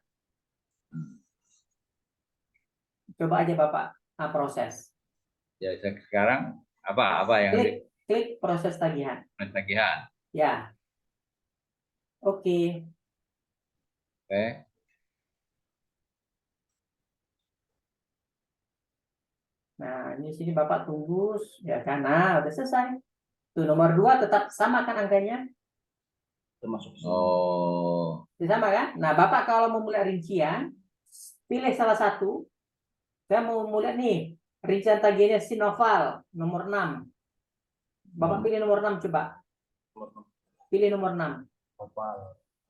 Coba aja Bapak proses. Ya, sekarang apa yang Klik proses tagihan. tagihan. Ya. Oke. Oke. Nah, ini sini Bapak tunggu ya karena udah selesai. Tuh nomor 2 tetap sama kan angkanya? Termasuk Oh, Sama kan? Nah, Bapak kalau mau mulai rincian, pilih salah satu. Saya mau mulai nih, rincian tagihannya Sinoval nomor 6. Bapak pilih nomor 6 coba. Pilih nomor 6.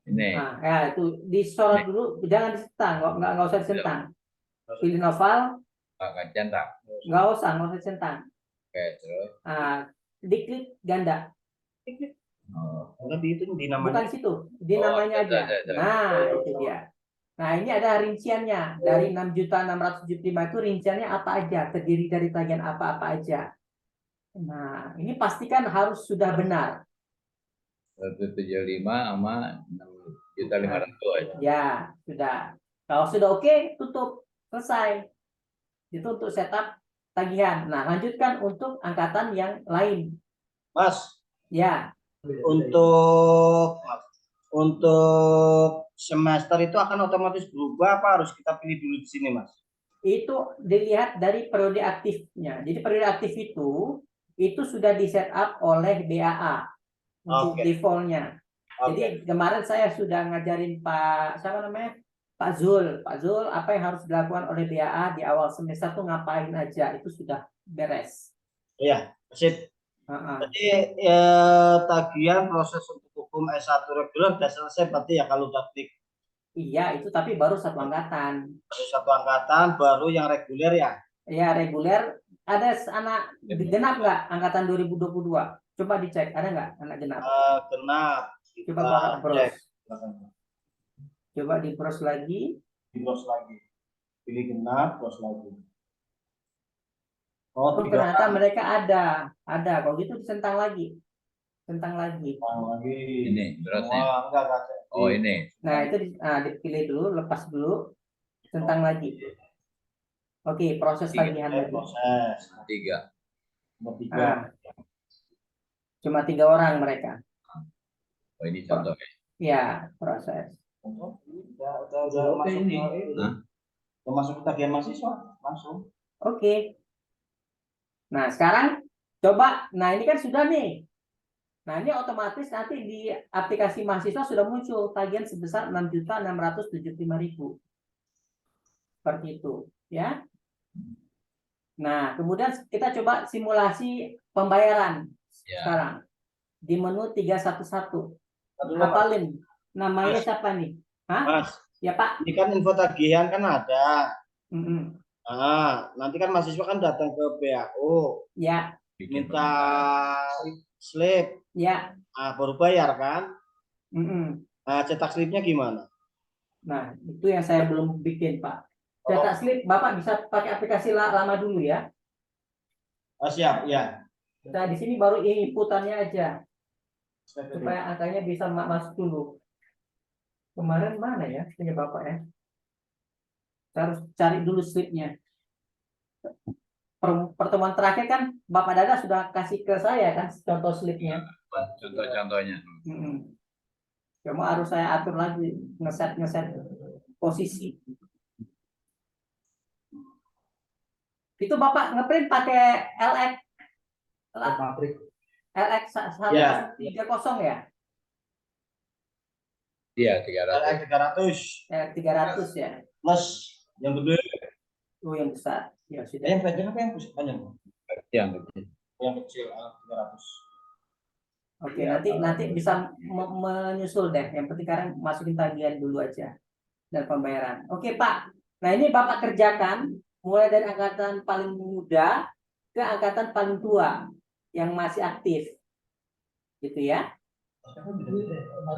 ini. Nah, ya itu disorot dulu, jangan disentang, nggak usah disentang. Pilih Noval, Akan centang. nggak usah disentang. Oke, terus. Nah, diklik ganda. Oh, Enggak di itu di Bukan namanya. situ, di Oh, namanya aja. ada. Nah, itu dia. Nah, ini ada rinciannya. Dari 6.675 itu rinciannya apa aja, terdiri dari tagihan apa-apa aja. Nah, ini pastikan harus sudah benar. 175 sama 6.500.000 aja. Ya, sudah. Kalau sudah oke, tutup. Selesai. Itu untuk setup tagihan. Nah, lanjutkan untuk angkatan yang lain. Mas, Ya, untuk semester itu akan otomatis berubah apa harus kita pilih dulu di sini, Mas? itu dilihat dari periode aktifnya. Jadi periode aktif itu sudah di setup oleh BAA untuk Oke. defaultnya. Jadi kemarin saya sudah ngajarin Pak siapa namanya? Pak Zul. Pak Zul, apa yang harus dilakukan oleh BAA di awal semester tuh ngapain aja, itu sudah beres. Iya, sip. Uh-uh. Jadi tagihan proses untuk hukum S1 reguler sudah selesai berarti ya kalau udah klik Iya, itu tapi baru satu angkatan. satu angkatan baru yang reguler ya. Ya, reguler. Ada anak genap nggak angkatan 2022? Coba dicek, ada nggak anak genap? Genap. Coba Bapak Kita browse. cek. Coba di browse lagi. Di browse lagi. Pilih genap, browse lagi. Oh, 3 ternyata orang. mereka ada. Kalau gitu disentang lagi. Tentang lagi. Lagi. Ini berasnya. Enggak. Oh, ini. Nah, itu dipilih dulu, lepas dulu. Tentang lagi. Oke, proses tagihan lagi. Proses. 3. Ah, cuma 3 orang mereka. Oh, ini contohnya. Ya, proses. Udah masuk ini. Udah masuk ke tagihan mahasiswa langsung. Oke. Nah, sekarang coba. Nah, ini kan sudah nih. Nah, ini otomatis nanti di aplikasi mahasiswa sudah muncul tagihan sebesar 6.675.000. Seperti itu, ya. Nah, kemudian kita coba simulasi pembayaran sekarang. Di menu 311. Hafalin. Namanya Mas. siapa nih? Hah? Mas, Ya, Pak. ini kan info tagihan kan ada. Mm-mm. Nanti kan mahasiswa kan datang ke BAO, Ya, minta slip, ya. baru bayar kan? Mm-mm. Cetak slipnya gimana? Nah, itu yang saya belum bikin, Pak. Cetak slip, Bapak bisa pakai aplikasi lama dulu ya. Siap, ya. Nah, di sini baru inputannya aja. Supaya angkanya bisa masuk dulu. Kemarin mana ya punya Bapak ya? Saya harus cari dulu slipnya. Pertemuan terakhir kan Bapak Dada sudah kasih ke saya kan contoh slipnya. Contoh-contohnya. Cuma harus saya atur lagi ngeset posisi. Itu Bapak ngeprint pakai LX LX 130 ya? Iya, 300. 300 LX 300 ya. plus yang gede. Oh, yang besar. Ya sudah. Yang panjang apa yang panjang? Yang kecil. Yang kecil 300. Oke, nanti bisa menyusul deh. Yang penting sekarang masukin tagihan dulu aja dan pembayaran. Oke, Pak. Nah, ini Bapak kerjakan mulai dari angkatan paling muda ke angkatan paling tua yang masih aktif. Gitu ya.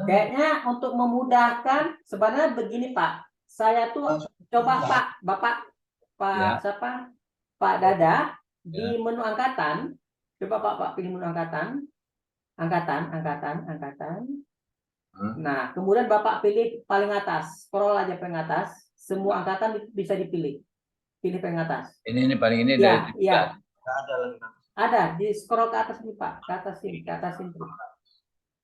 Kayaknya untuk memudahkan sebenarnya begini Pak. Saya tuh coba Bapak Ya. siapa? Pak Dada di Ya. menu angkatan. Coba Pak pilih menu angkatan. Angkatan. Nah, kemudian Bapak pilih paling atas. Scroll aja paling atas. Semua angkatan itu bisa dipilih. Pilih paling atas. Ini paling ini Ya, dari ya. Nggak ada lagi. Ada di scroll ke atas nih Pak. Ke atas ini.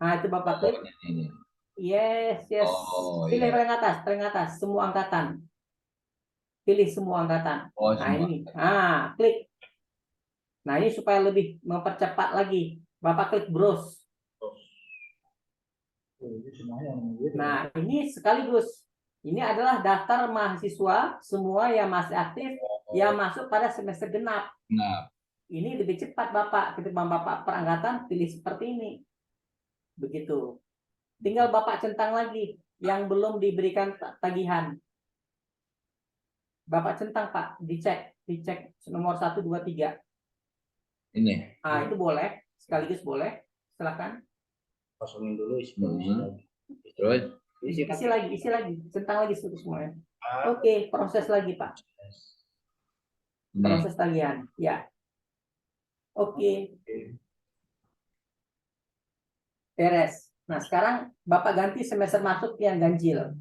Nah, itu Bapak klik. ini. Yes. Oh, Pilih iya. paling atas, semua angkatan. Pilih semua angkatan. Oh, Nah, semua. ini. Klik. Nah, ini supaya lebih mempercepat lagi. Bapak klik browse. Nah, ini sekaligus. Ini adalah daftar mahasiswa semua yang masih aktif yang masuk pada semester genap. Nah, Ini lebih cepat Bapak. Ketika Bapak perangkatan pilih seperti ini. Begitu. Tinggal Bapak centang lagi yang belum diberikan tagihan. Bapak centang Pak, dicek nomor 1, 2, 3. ini. Itu boleh, sekaligus boleh. Silakan. Kosongin dulu isi Terus Isi lagi, centang lagi semuanya. Oke, proses lagi Pak. ini. Proses tagihan. Ya. Oke. Beres. Nah, sekarang Bapak ganti semester masuk yang ganjil.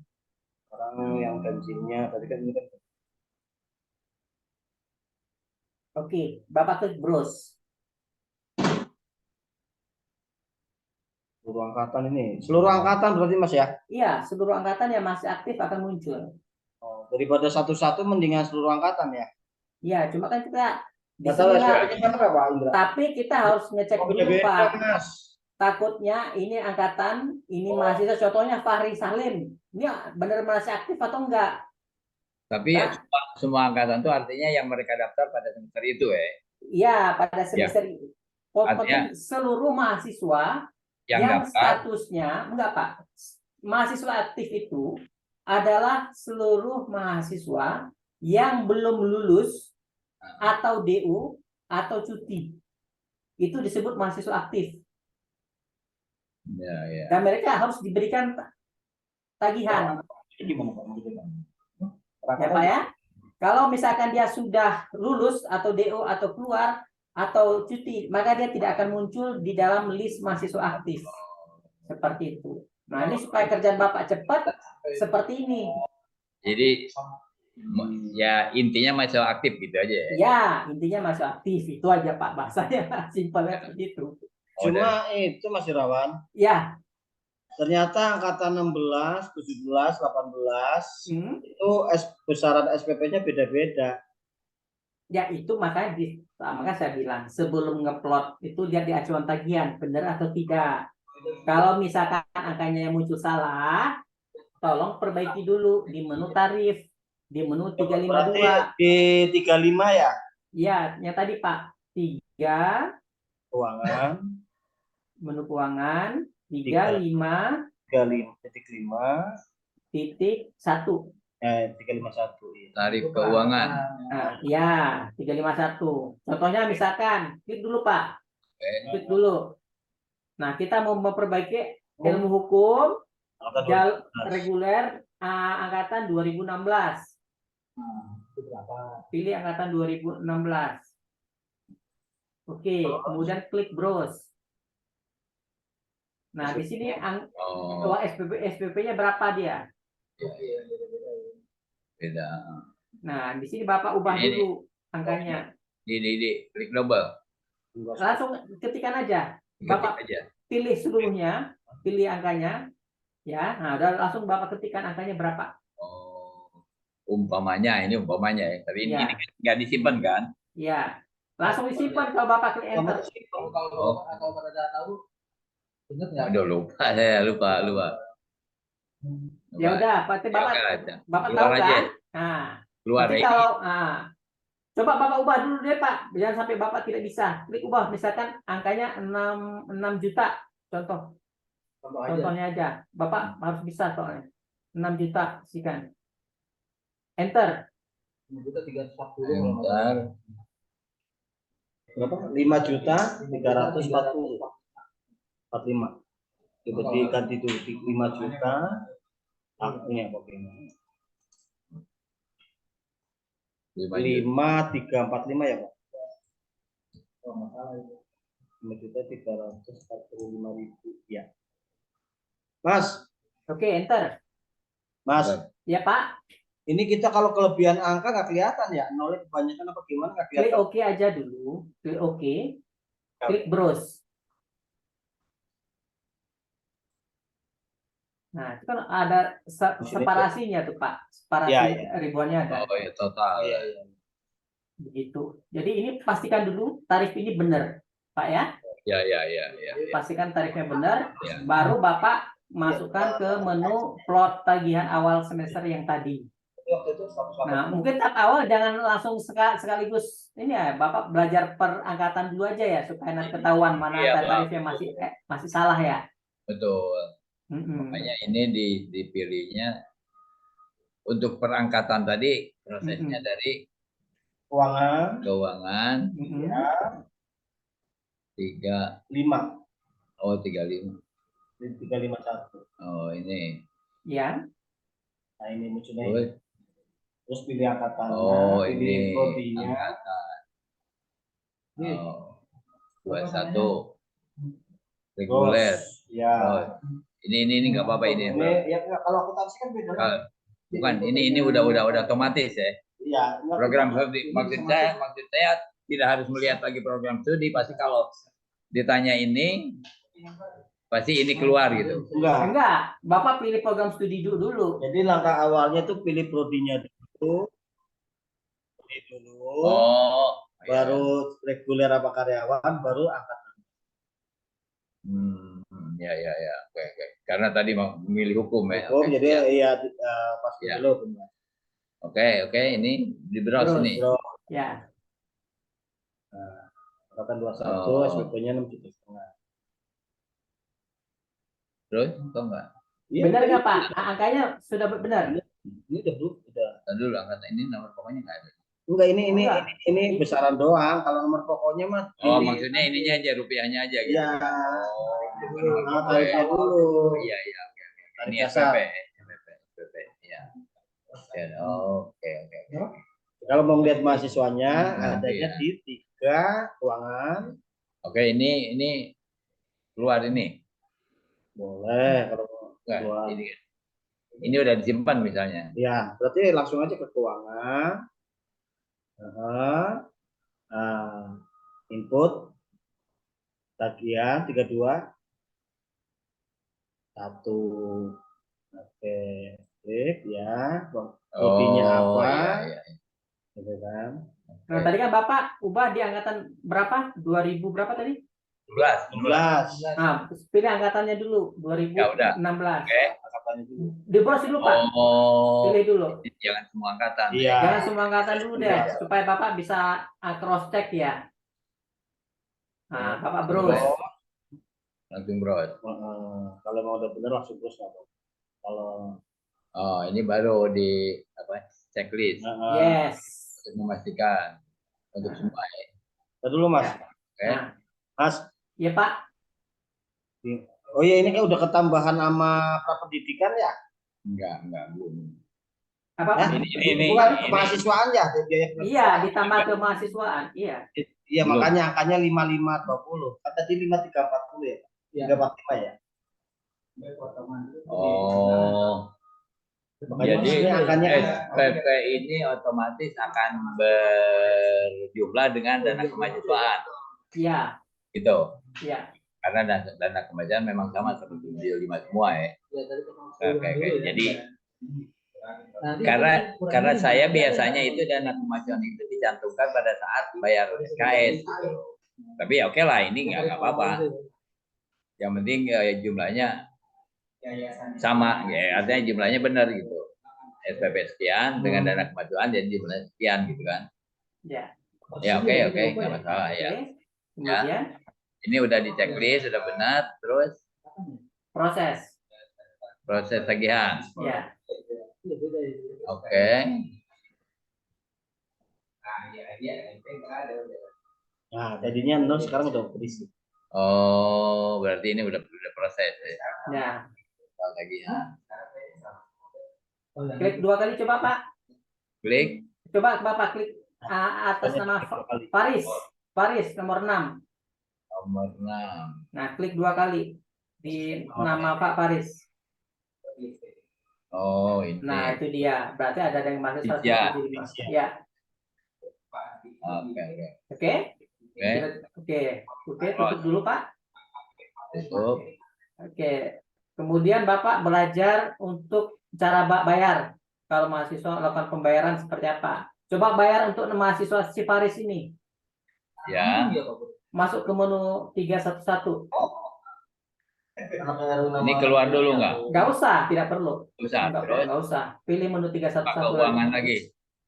Orang yang ganjilnya tadi kan ini kan Oke, Bapak klik browse. seluruh angkatan ini. Seluruh angkatan berarti Mas ya? Iya, seluruh angkatan yang masih aktif akan muncul. Oh, daripada satu-satu mendingan seluruh angkatan ya. Iya, cuma kan kita di Betul, sini nggak. SPP-nya berapa, Indra? Tapi kita harus ngecek Oh, dulu beda-beda, Pak. Mas. Takutnya ini angkatan, ini mahasiswa, contohnya Fahri Salim. Ini benar masih aktif atau enggak? Tapi Nah, semua angkatan itu artinya yang mereka daftar pada semester itu ya. iya, pada semester ini. Artinya Seluruh mahasiswa yang yang daftar statusnya, enggak Pak, mahasiswa aktif itu adalah seluruh mahasiswa yang belum lulus atau DU atau cuti. Itu disebut mahasiswa aktif. ya. Dan mereka harus diberikan tagihan. Ya Pak ya. Kalau misalkan dia sudah lulus atau DO atau keluar atau cuti, maka dia tidak akan muncul di dalam list mahasiswa aktif. Seperti itu. Nah, ini supaya kerjaan Bapak cepat seperti ini. Jadi ya intinya mahasiswa aktif gitu aja ya. Ya, intinya mahasiswa aktif itu aja Pak, bahasanya simpelnya begitu. Cuma itu Mas Irawan, Ya, ternyata angkatan 16, 17, 18 hmm. itu besaran SPP-nya beda-beda. Ya itu makanya saya bilang sebelum ngeplot itu lihat di acuan tagihan benar atau tidak. Kalau misalkan angkanya yang muncul salah, tolong perbaiki dulu di menu tarif, di menu 352. Berarti di 35 ya? Ya, yang tadi Pak, 3 Keuangan, menu keuangan 35.1. 35.5 351 ya. Tarif keuangan. Nah, ya, 351. Contohnya misalkan, klik dulu Pak. Klik dulu. Nah, kita mau memperbaiki ilmu hukum reguler angkatan 2016. Pilih angkatan 2016. Oke, kemudian klik browse. Nah, di sini SPP-nya berapa dia? Beda. Nah, di sini Bapak ubah dulu angkanya. Di klik double. Langsung ketikkan aja. Bapak pilih seluruhnya, pilih angkanya. Ya, nah udah langsung Bapak ketikkan angkanya berapa. Umpamanya ya, tapi ini nggak disimpan kan? Iya, langsung disimpan kalau Bapak klik enter. Kalau pada tahu, ingat nggak? Udah lupa saya lupa. Ya udah, pasti Bapak tahu kan? Nah, keluar nanti kalau coba Bapak ubah dulu deh Pak, jangan sampai Bapak tidak bisa. Klik ubah, misalkan angkanya 6 juta, contohnya aja. Bapak harus bisa soalnya. 6 juta, sikan. Enter. 6.340. Enter. Berapa? 5.340. 45. Coba diganti tuh di 5 juta. Haknya bagaimana? 5345 ya Pak? 5.345.000 ya. Mas, Oke, enter. Mas, Ya Pak, ini kita kalau kelebihan angka nggak kelihatan ya? Nolnya kebanyakan apa gimana nggak klik kelihatan? OK aja dulu. Klik OK. Klik browse. Nah, itu kan ada separasinya tuh Pak. Separasi Ya, ya. ribuannya ada. Oh ya total. Iya, iya. Begitu. Jadi ini pastikan dulu tarif ini benar, Pak ya. Ya. Pastikan tarifnya benar, Ya. baru Bapak masukkan ke menu plot tagihan awal semester yang tadi. Waktu itu 180. Nah, mungkin tahap awal jangan langsung sekaligus ini ya, Bapak belajar per angkatan dulu aja ya supaya nanti ketahuan mana Iya, tarifnya masih salah ya. Betul. Makanya ini dipilihnya untuk perangkatan tadi prosesnya dari keuangan 5. 35. 351. Oh ini. Ya. Nah ini munculnya. Terus, Terus pilih angkatannya, oh pilih ini prodinya. angkatan. Oh, 21. Reguler. Ya. Oh, ini nggak apa-apa ini. Ini ya kalau akuntansi kan beda. Bukan, ini udah otomatis ya. Iya. Program studi maksud saya tidak harus melihat lagi program studi, pasti kalau ditanya ini pasti ini keluar gitu. Enggak, Bapak pilih program studi dulu. Jadi langkah awalnya tuh pilih prodinya dulu. Oh, baru reguler apa karyawan, baru angkatan. Ya. Oke. Karena tadi mau memilih hukum ya. Hukum, okay. jadi ya pasti ya. dulu. Oke, ini di browse nih. Ya. Angkatan 21, SPP-nya 6,5 juta. Terus, kok enggak? Ya, benar nggak Pak? Angkanya sudah benar. Ini udah Dulu angkatan ini nomor pokoknya nggak ada. Enggak, ini besaran doang. Kalau nomor pokoknya mah. Oh, maksudnya ininya aja, rupiahnya aja gitu. Iya. Oh, tarifnya dulu. Iya. Ini dasar. SPP. Ya. Oke. Kalau mau lihat mahasiswanya, adanya di 3 keuangan. Oke, ini keluar ini. Boleh kalau keluar. Ini udah disimpan misalnya. Ya, berarti langsung aja ke keuangan. Input tagihan 32 1. Oke, klik ya. Prodinya apa? Iya. Gitu kan. Nah, tadi kan Bapak ubah di angkatan berapa? 2000 berapa tadi? 12. Nah, pilih angkatannya dulu, 2016. Oke. Angkatannya dulu. Di browse dulu Pak. Pilih dulu. Jangan semua angkatan. Iya. Jangan semua angkatan dulu deh, supaya Bapak bisa cross check ya. Nah, Bapak browse. Langsung browse. Kalau mau udah bener langsung browse nggak apa-apa. Kalau ini baru di checklist. Yes. Untuk memastikan untuk semua ya. Dulu Mas. Oke. Mas. Iya Pak. Oh iya, ini kan udah ketambahan sama prapendidikan ya? Enggak belum. Apa? Ini bukan kemahasiswaan ya? Iya, ditambah ke mahasiswaan. Iya. Iya, makanya angkanya 5520. Kan tadi 5340 ya? 345 ya? Oh. Jadi SPP ini otomatis akan berjumlah dengan dana kemahasiswaan. Iya. Gitu. Iya. Karena dana kemahasiswaan memang sama seperti di 5 semua ya. Jadi karena saya biasanya itu dana kemahasiswaan itu dicantumkan pada saat bayar SKS. Tapi ya oke lah, ini nggak apa-apa. Yang penting jumlahnya sama, ya artinya jumlahnya benar gitu. SPP sekian dengan dana kemahasiswaan jadi jumlahnya sekian gitu kan. Ya. Ya oke, nggak masalah ya. Kemudian ini udah di checklist, sudah benar, terus proses tagihan. Ya. Oke. Nah, tadinya 0 sekarang udah berisi. Oh, berarti ini udah proses ya. Ya, Lagi ya. klik 2 kali coba Pak. Klik. Coba Bapak klik atas nama Faris. Faris nomor 6. Nomor 6. Nah, klik 2 kali di nama Pak Faris. Oh, ini. Nah, itu dia. Berarti ada yang masuk Iya. 175. Ya. Oke, oke. Oke. Oke, Oke, tutup dulu Pak. tutup. Oke. Kemudian Bapak belajar untuk cara bayar. Kalau mahasiswa lakukan pembayaran seperti apa? Coba bayar untuk mahasiswa si Faris ini. Ya. Masuk ke menu 311. Ini keluar dulu nggak? Nggak usah, tidak perlu. Usah. Terus Nggak usah. Pilih menu buka 311 keuangan lagi.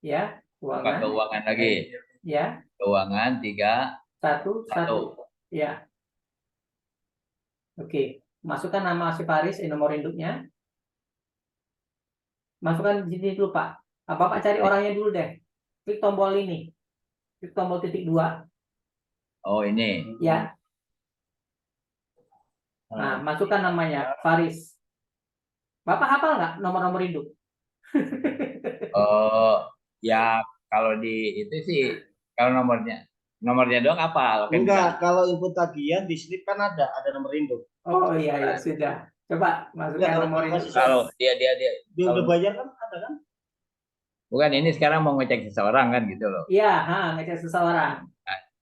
Ya, Buka keuangan. keuangan lagi. Ya, Keuangan 3, 1. 1. Ya. Oke. Masukkan nama si Faris, nomor induknya. Masukkan di sini dulu, Pak. Bapak cari orangnya dulu deh. Klik tombol ini. Klik tombol titik 2. Oh, ini. Ya. Nah, masukkan namanya Faris. Bapak hafal nggak nomor-nomor induk? Oh, ya kalau di itu sih kalau nomornya doang apa? Enggak, kalau input tagihan di slip kan ada nomor induk. Oh iya, ya sudah. Coba masukkan Enggak, nomor induk. Kalau dia Dia udah kalau- bayar kan ada kan? bukan ini sekarang mau ngecek seseorang kan gitu loh. Iya, ngecek seseorang.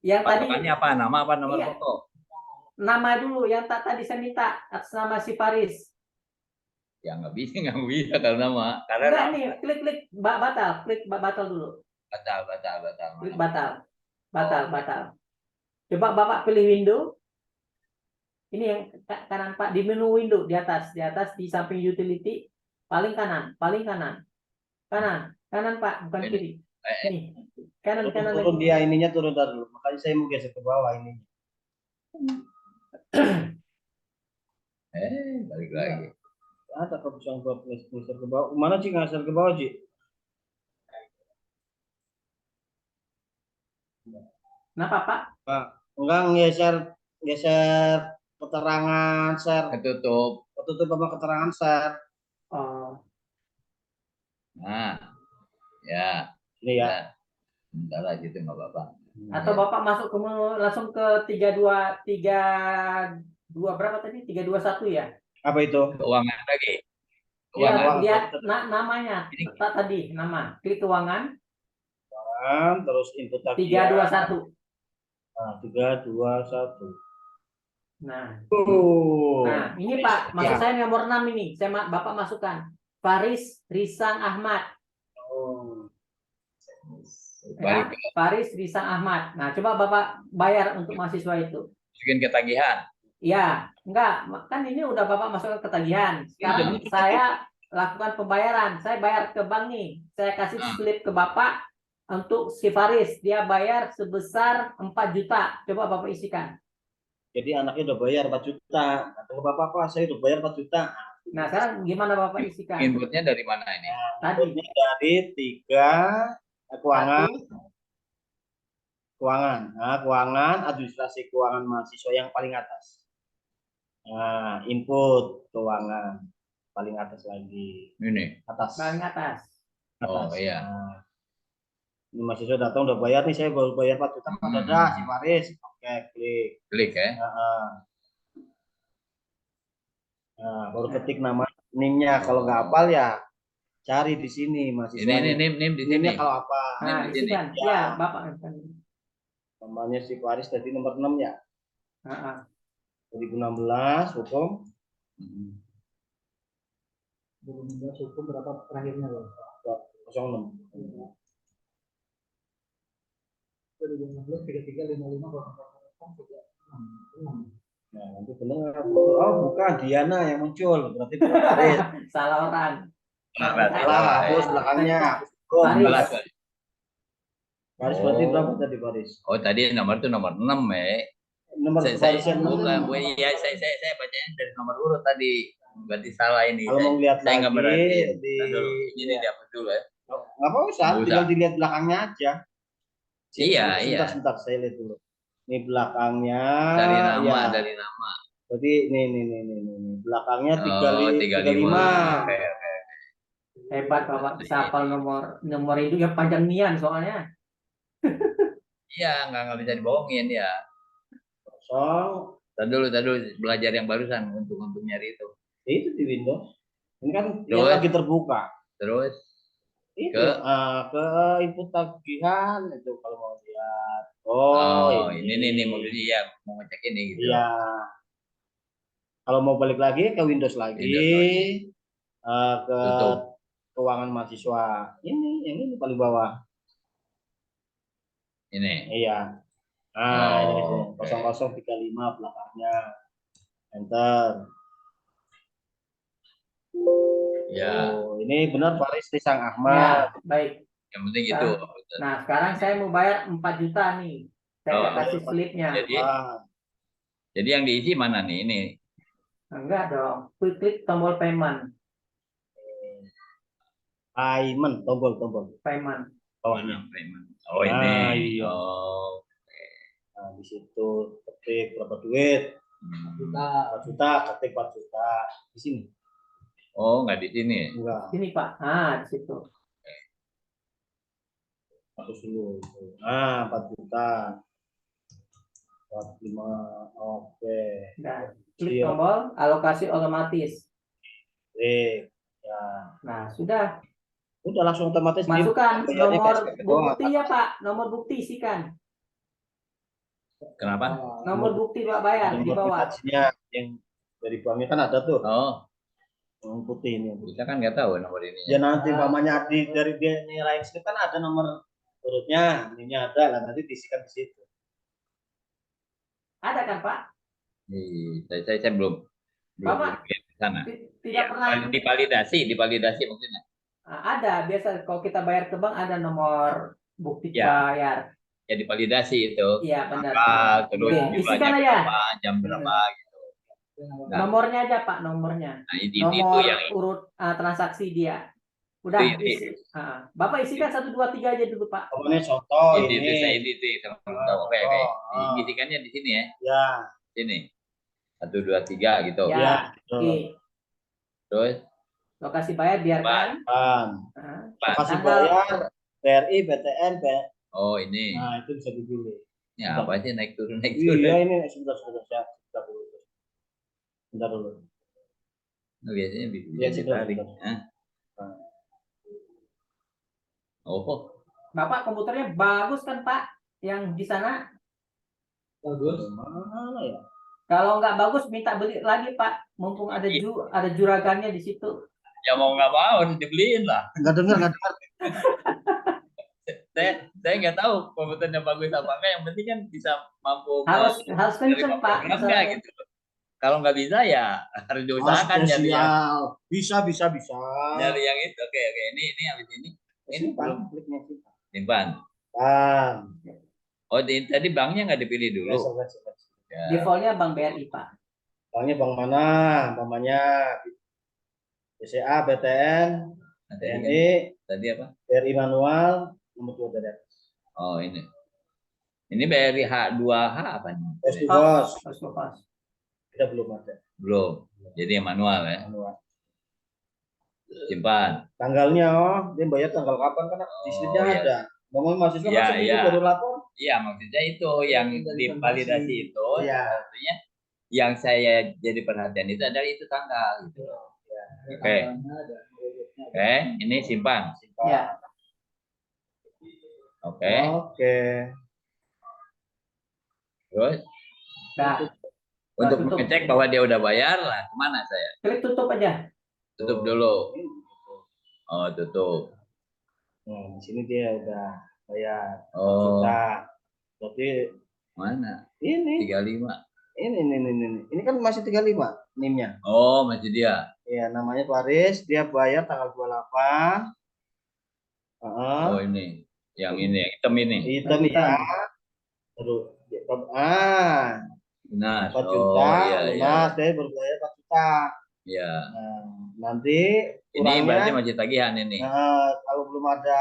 Yang tadi Patokannya apa? Nama apa nomor Iya. foto? nama dulu yang tadi saya minta atas nama si Faris. Ya nggak bisa kalau nama. Karena Enggak nih, klik batal dulu. batal. Klik batal. Coba Bapak pilih window. Ini yang kanan Pak, di menu window di atas di samping utility paling kanan Pak, bukan kiri. Ini kanan Turun lagi. dia ininya turun dulu. Makanya saya mau geser ke bawah ini. Balik lagi. Ada kok bisa buat geser ke bawah. Mana sih geser ke bawah, Ci? Kenapa Pak? Enggak geser keterangan share. Ketutup. Ketutup apa keterangan share. Oh, Nah, ya. Ini ya. Bentar aja itu nggak apa-apa. atau Bapak masuk ke menu langsung ke 32 berapa tadi? 321 ya? Apa itu? Keuangan lagi. Ya, Keuangan. lihat namanya tadi nama. Klik keuangan Terus input tagihan. 321. Nah, 321. Nah, Oh. nah ini Pak, maksud saya nomor 6 ini. Bapak masukkan Faris Risang Ahmad. Oh. Ya, Faris Risang Ahmad. Nah, coba Bapak bayar untuk mahasiswa itu. Masukin ketagihan. Ya, enggak, kan ini udah Bapak masukkan ketagihan. Sekarang saya lakukan pembayaran. Saya bayar ke bank nih. Saya kasih slip ke Bapak untuk si Faris. Dia bayar sebesar 4 juta. Coba Bapak isikan. Jadi anaknya udah bayar 4 juta. Kata Bapak, saya udah bayar 4 juta. Nah, sekarang gimana Bapak isikan? Inputnya dari mana ini? Tadi Ini dari 3 keuangan. Nah, keuangan, administrasi keuangan mahasiswa yang paling atas. Nah, input keuangan paling atas lagi. Ini. Atas. paling atas. Oh iya. Nah, ini mahasiswa datang udah bayar nih, saya baru bayar 4 juta. Ada si Faris. Oke, klik. Klik ya. Nah, baru ketik nama NIM-nya. Kalau nggak hafal ya cari di sini mahasiswa. Ini di sini. NIM-nya kalau apa? Nah, di sini. isikan. Ya, Bapak. Namanya si Faris tadi nomor 6 ya. Nah, 2016 hukum 2016 hukum berapa terakhirnya loh? 06. 2016 3355 Nah, nanti benar. Oh, bukan Diana yang muncul. Berarti Faris. salah orang. Salah, hapus belakangnya. Faris. Faris berarti berapa tadi Faris? Oh, tadi nomor itu nomor 6 ya. Nomor Faris yang bukan, iya saya bacanya dari nomor urut tadi. Berarti salah ini. Kalau mau lihat saya nggak berarti. di Ini dihapus dulu ya. nggak apa usah, tinggal dilihat belakangnya aja. Iya. Sebentar, saya lihat dulu. Ini belakangnya. Dari nama, ya. dari nama. Berarti ini belakangnya Oh, 35. 35. Oke. Hebat Bapak bisa hafal nomor itu yang panjang nian soalnya. Iya, nggak bisa dibohongin ya. Kosong. Tadi dulu belajar yang barusan untuk nyari itu. Itu di Windows. Ini kan yang Terus? lagi terbuka. Terus Itu ke ke input tagihan itu kalau mau lihat. ini maksudnya ya mau ngecek ini gitu. Iya. Kalau mau balik lagi ke Windows lagi, ke Tutup. keuangan mahasiswa. Ini yang ini paling bawah. Ini. Iya. Nah, ini oke. 0035 belakangnya. Enter. Ya, Oh, ini benar Faris Tisang Ya, Ahmad. baik. yang penting itu. Nah, sekarang saya mau bayar 4 juta nih. Saya kasih slipnya. Jadi yang diisi mana nih? Ini. Enggak dong. Klik tombol payment. Payment, tombol. Payment. Oh, Mana ini. payment? Oh, ini. Iya. Oh. Nah, di situ ketik berapa duit? 4 juta, ketik 4 juta. Di sini. Oh, nggak di sini. Enggak. Sini, Pak. Di situ. Hapus dulu. Nah, 4 juta. 45. Oke. Nah, klik tombol alokasi otomatis. Klik. Ya. Nah, sudah. Udah langsung otomatis Masukkan nomor bukti ya, ya, Pak. Nomor bukti isikan. Kenapa? Nomor bukti Pak bayar di bawah. Yang dari banknya kan ada tuh. Oh, Yang putih ini. kita kan nggak tahu nomor ini. Ya nanti mamanya dari dia nilai slip kan ada nomor urutnya, ini ada lah nanti diisikan di situ. Ada kan, Pak? Saya belum Bapak ke sana. tidak pernah Divalidasi maksudnya. ada biasa kalau kita bayar ke bank ada nomor bukti Ya. bayar. Ya divalidasi itu. Iya benar. Terus Oke, isikan aja. jam berapa gitu. Nah. Nomornya aja Pak, nomornya. Nah, ini Nomor itu yang urut transaksi dia. Udah isi. Bapak isikan 1 2 3 aja dulu Pak. Pokoknya contoh ini. Oke. Isikannya di sini ya. Ya. Sini. 1 2 3 gitu. Ya. Oke. Terus lokasi bayar biarkan. Lokasi bayar BRI, BTN, Oh, ini. Nah, itu bisa dipilih. Ya, apa aja naik turun. Iya, ini sebentar ya. Bentar dulu. Nah, biasanya bisa ditarik. Oh. Bapak komputernya bagus kan Pak? Yang di sana? Bagus. Mana ya? Kalau nggak bagus minta beli lagi Pak. Mumpung ada juragannya di situ. Ya mau nggak mau dibeliin lah. Nggak dengar. Saya nggak tahu komputernya bagus apa enggak. Yang penting kan bisa mampu harus kenceng Pak. Gitu. Kalau nggak bisa ya harus diusahakan nyari yang bisa. Nyari yang itu. Oke. Ini habis ini. Ini belum simpan. Oh, tadi banknya nggak dipilih dulu. Ya. Defaultnya Bank BRI Pak. Banknya bank mana? Banknya BCA, BTN, TNI. Tadi apa? BRI manual nomor 2 dari atas. Oh, ini. Ini BRI H2H apa nih? Bos. Kita belum ada. Belum. Jadi yang manual ya. Manual. Simpan. Tanggalnya dia bayar tanggal kapan kan di slipnya ada. Ngomong mahasiswa baru lapor. Iya, maksudnya itu yang divalidasi itu. Iya. Artinya yang saya jadi perhatian itu adalah itu tanggal gitu. Ya. Oke, ini simpan. Ya. Oke. Terus? Nah, untuk mengecek bahwa dia udah bayar lah, kemana saya? Klik tutup aja. Tutup dulu. Oh, tutup. Nah, di sini dia udah bayar. Oh. Berarti mana? Ini 35. Ini kan masih 35 NIM-nya. Oh, masih dia. Iya, namanya Faris, dia bayar tanggal 28. Oh, ini. Yang ini, yang hitam ini. Hitam ya. Terus Benar. 4 juta. Nah, saya berbayar 4 juta. Iya. Nah, nanti ini berarti masih tagihan ini. Kalau belum ada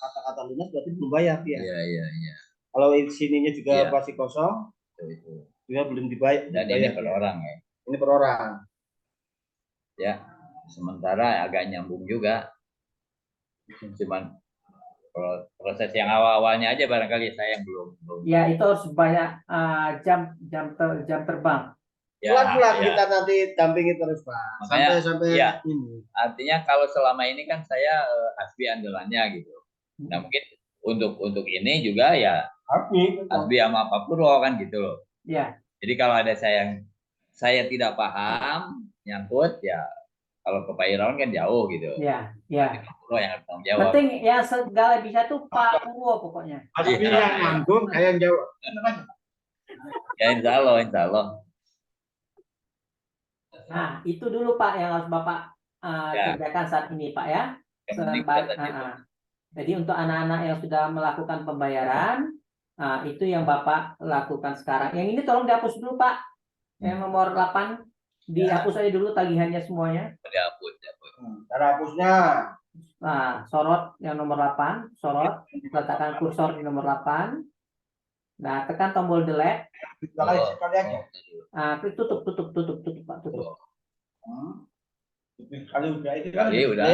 kata-kata lunas berarti belum bayar ya. Iya. Kalau sininya juga Iya. masih kosong, Itu. juga belum dibayar. Dan ini per orang ya. Ini per orang. Ya, sementara agak nyambung juga. Cuman proses yang awal-awalnya aja barangkali saya yang belum. Ya, itu harus banyak jam terbang. Ya, Pelan-pelan ya. kita nanti dampingi terus, Pak. Makanya, Sampai ya. ini. Artinya kalau selama ini kan saya Hasbi andalannya gitu. Nah mungkin untuk ini juga ya Habis. Hasbi sama Pak Purwo kan gitu loh. Ya, Jadi kalau ada saya tidak paham nyangkut ya kalau ke Pak Irawan kan jauh gitu. ya, ya. Pak Purwo yang harus tanggung jawab. Penting yang segala bisa tuh Pak Purwo pokoknya. Habis Iya. yang nanggung, saya yang jawab. Ya insya Allah. Nah, itu dulu Pak yang harus Bapak Ya. kerjakan saat ini Pak ya. Yang penting kita tadi. Jadi untuk anak-anak yang sudah melakukan pembayaran, itu yang Bapak lakukan sekarang. Yang ini tolong dihapus dulu Pak. Yang nomor 8 dihapus aja dulu tagihannya semuanya. Dihapus. Cara hapusnya. Nah, sorot yang nomor 8, sorot, letakkan kursor di nomor 8. Nah, tekan tombol delete. Sekali aja. Tutup Pak, tutup. Kali udah itu kan. Kali udah.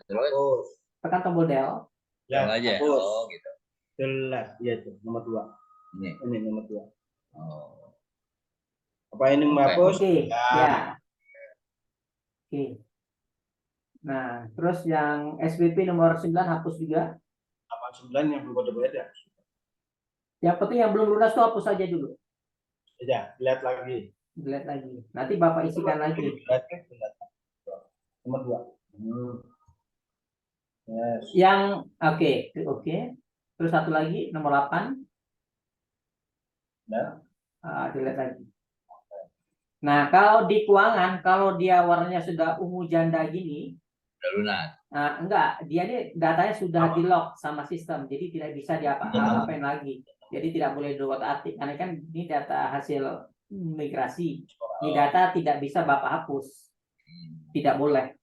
Terus Hapus. Tekan tombol del. Ya, aja. hapus. Oh gitu. Jelas, iya itu nomor 2. Ini. Ini nomor 2. Oh. Apa ini menghapus? Oke, Ya. ya. Oke. Nah, terus yang SPP nomor 9 hapus juga. 89 yang belum pada bayar ya. Yang penting yang belum lunas tuh hapus saja dulu. Ya, lihat lagi. Delete lagi. Nanti Bapak isikan lagi. Nomor 2. Yes. Yang oke. Terus satu lagi nomor 8. Nah. Delete lagi. Nah, kalau di keuangan, kalau dia warnanya sudah ungu janda gini, Udah lunas. enggak, dia ini datanya sudah di lock sama sistem, jadi tidak bisa diapa-apain lagi. Jadi tidak boleh diotak-atik, karena kan ini data hasil migrasi. Ini data tidak bisa Bapak hapus, tidak boleh.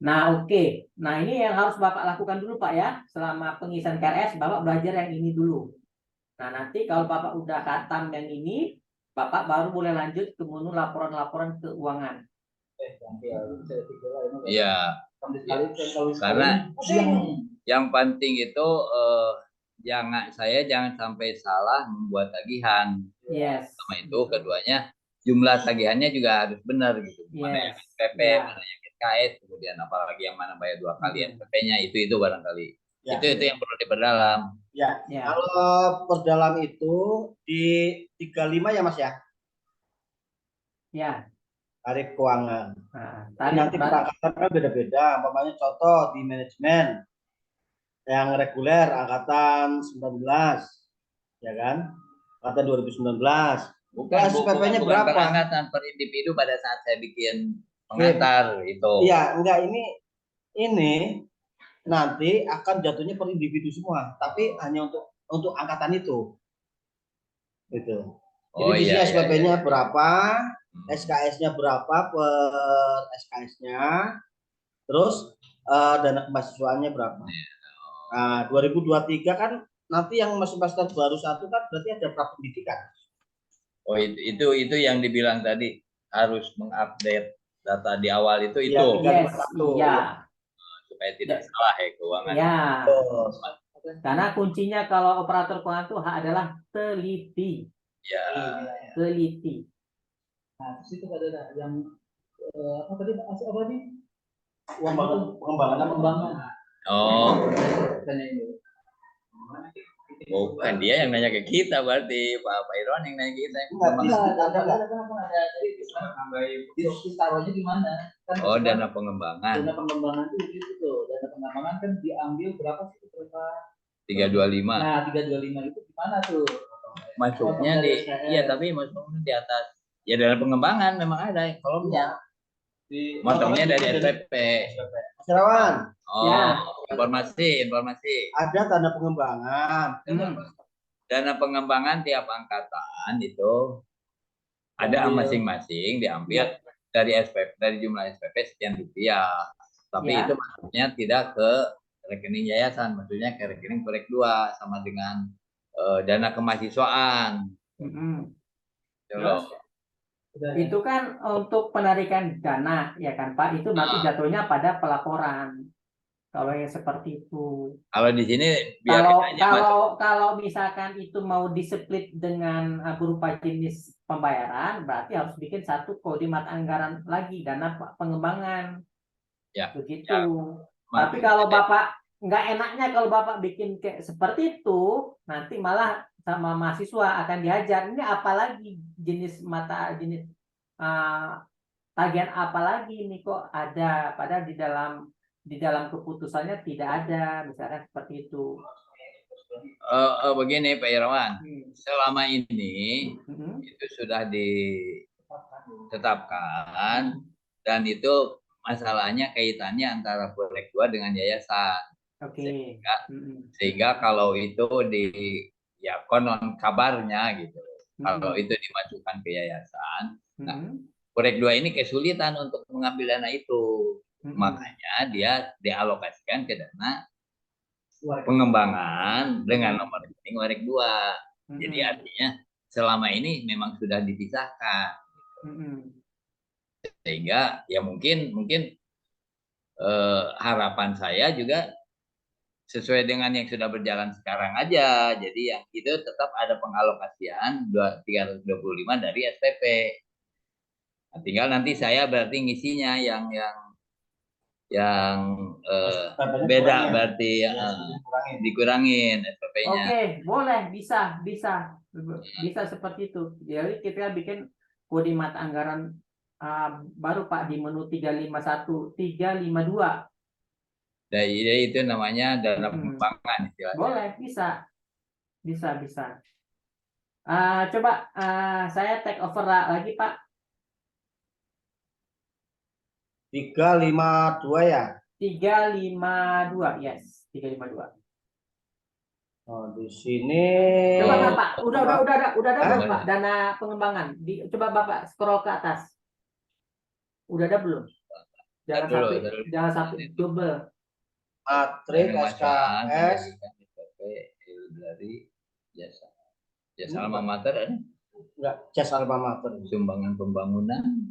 Nah, oke. Nah, ini yang harus Bapak lakukan dulu Pak ya, selama pengisian KRS, Bapak belajar yang ini dulu. Nah, nanti kalau Bapak udah khatam yang ini, Bapak baru boleh lanjut ke menu laporan-laporan keuangan. Iya. Karena yang penting itu jangan sampai salah membuat tagihan. Yes. Sama itu keduanya jumlah tagihannya juga harus benar gitu. Mana yang Yes. SPP, Ya. mana yang SKS, kemudian apalagi yang mana bayar 2 kali SPP-nya itu barangkali. Ya. Itu yang perlu diperdalam. Ya. Ya. Kalau perdalam itu di 35 ya Mas ya. Ya. Tarif keuangan. Nah, Nanti perangkatan kan beda-beda. Umpamanya contoh di manajemen yang reguler angkatan 19, ya kan? Angkatan 2019. Bukan SPP-nya berapa? Perangkatan per individu pada saat saya bikin pengantar itu. Iya, enggak ini nanti akan jatuhnya per individu semua, tapi hanya untuk angkatan itu. Gitu. Jadi di sini SPP-nya berapa, SKS-nya berapa per SKS-nya, terus dana kemahasiswaannya berapa. Nah, 2023 kan nanti yang masuk master baru 1 kan berarti ada prapendidikan. Oh, itu yang dibilang tadi harus mengupdate data di awal itu. Yes, iya. Supaya tidak salah ya keuangan. Ya. Karena kuncinya kalau operator keuangan itu adalah teliti. Ya. Teliti. Nah, di situ ada yang apa tadi apa nih? Pengembangan. Oh. Bukan dia yang nanya ke kita, berarti Pak Irwan yang nanya ke kita. Taruhnya di mana? Oh, dana pengembangan. Dana pengembangan itu tuh. Dana pengembangan kan diambil berapa sih? 325. Nah, 325 itu di mana tuh? Masuknya iya, tapi masuknya di atas. Ya dana pengembangan memang ada kolomnya. Motongnya dari SPP. Mas Irawan. Oh, ya. Informasi. Ada dana pengembangan. Dana pengembangan tiap angkatan itu ada masing-masing diambil dari SPP, dari jumlah SPP sekian rupiah. Tapi itu maksudnya tidak ke rekening yayasan, maksudnya ke rekening korek 2 sama dengan dana kemahasiswaan. Mm-mm. Kalau Itu kan untuk penarikan dana, ya kan Pak? Itu nanti jatuhnya pada pelaporan. Kalau yang seperti itu. kalau di sini biarkan Kalau aja masuk. kalau misalkan itu mau displit dengan berupa jenis pembayaran, berarti harus bikin satu koordinat anggaran lagi, dana pengembangan. Ya, Begitu. ya, Tapi kalau Bapak nggak enaknya kalau Bapak bikin kayak seperti itu, nanti malah sama mahasiswa akan diajar. Ini apalagi jenis jenis tagihan apalagi ini kok ada, padahal di dalam keputusannya tidak ada, misalkan seperti itu. Begini Pak Irawan, selama ini Hmm. itu sudah ditetapkan dan itu masalahnya kaitannya antara proyek 2 dengan yayasan. Oke. Sehingga kalau itu ya konon kabarnya gitu. Kalau itu dimasukkan ke yayasan, nah proyek 2 ini kesulitan untuk mengambil dana itu. Makanya dia dialokasikan ke dana pengembangan dengan nomor rekening proyek 2. Jadi artinya selama ini memang sudah dipisahkan. Sehingga ya mungkin harapan saya juga sesuai dengan yang sudah berjalan sekarang aja. Jadi yang itu tetap ada pengalokasian 325 dari SPP. Nah, tinggal nanti saya berarti ngisinya yang beda berarti dikurangin SPP-nya. Oke, boleh, bisa seperti itu. Jadi kita bikin kode mata anggaran baru Pak di menu 351, 352. Jadi itu namanya dana pengembangan istilahnya. Boleh, bisa. Coba saya take over lagi Pak. 352 ya? 352, yes, 352. Oh, di sini. Coba Bapak, udah ada belum Pak dana pengembangan? Coba Bapak scroll ke atas. Udah ada belum? Jangan sampai double. Matrik SKS dari jasa alma mater, enggak, jasa alma mater, sumbangan pembangunan.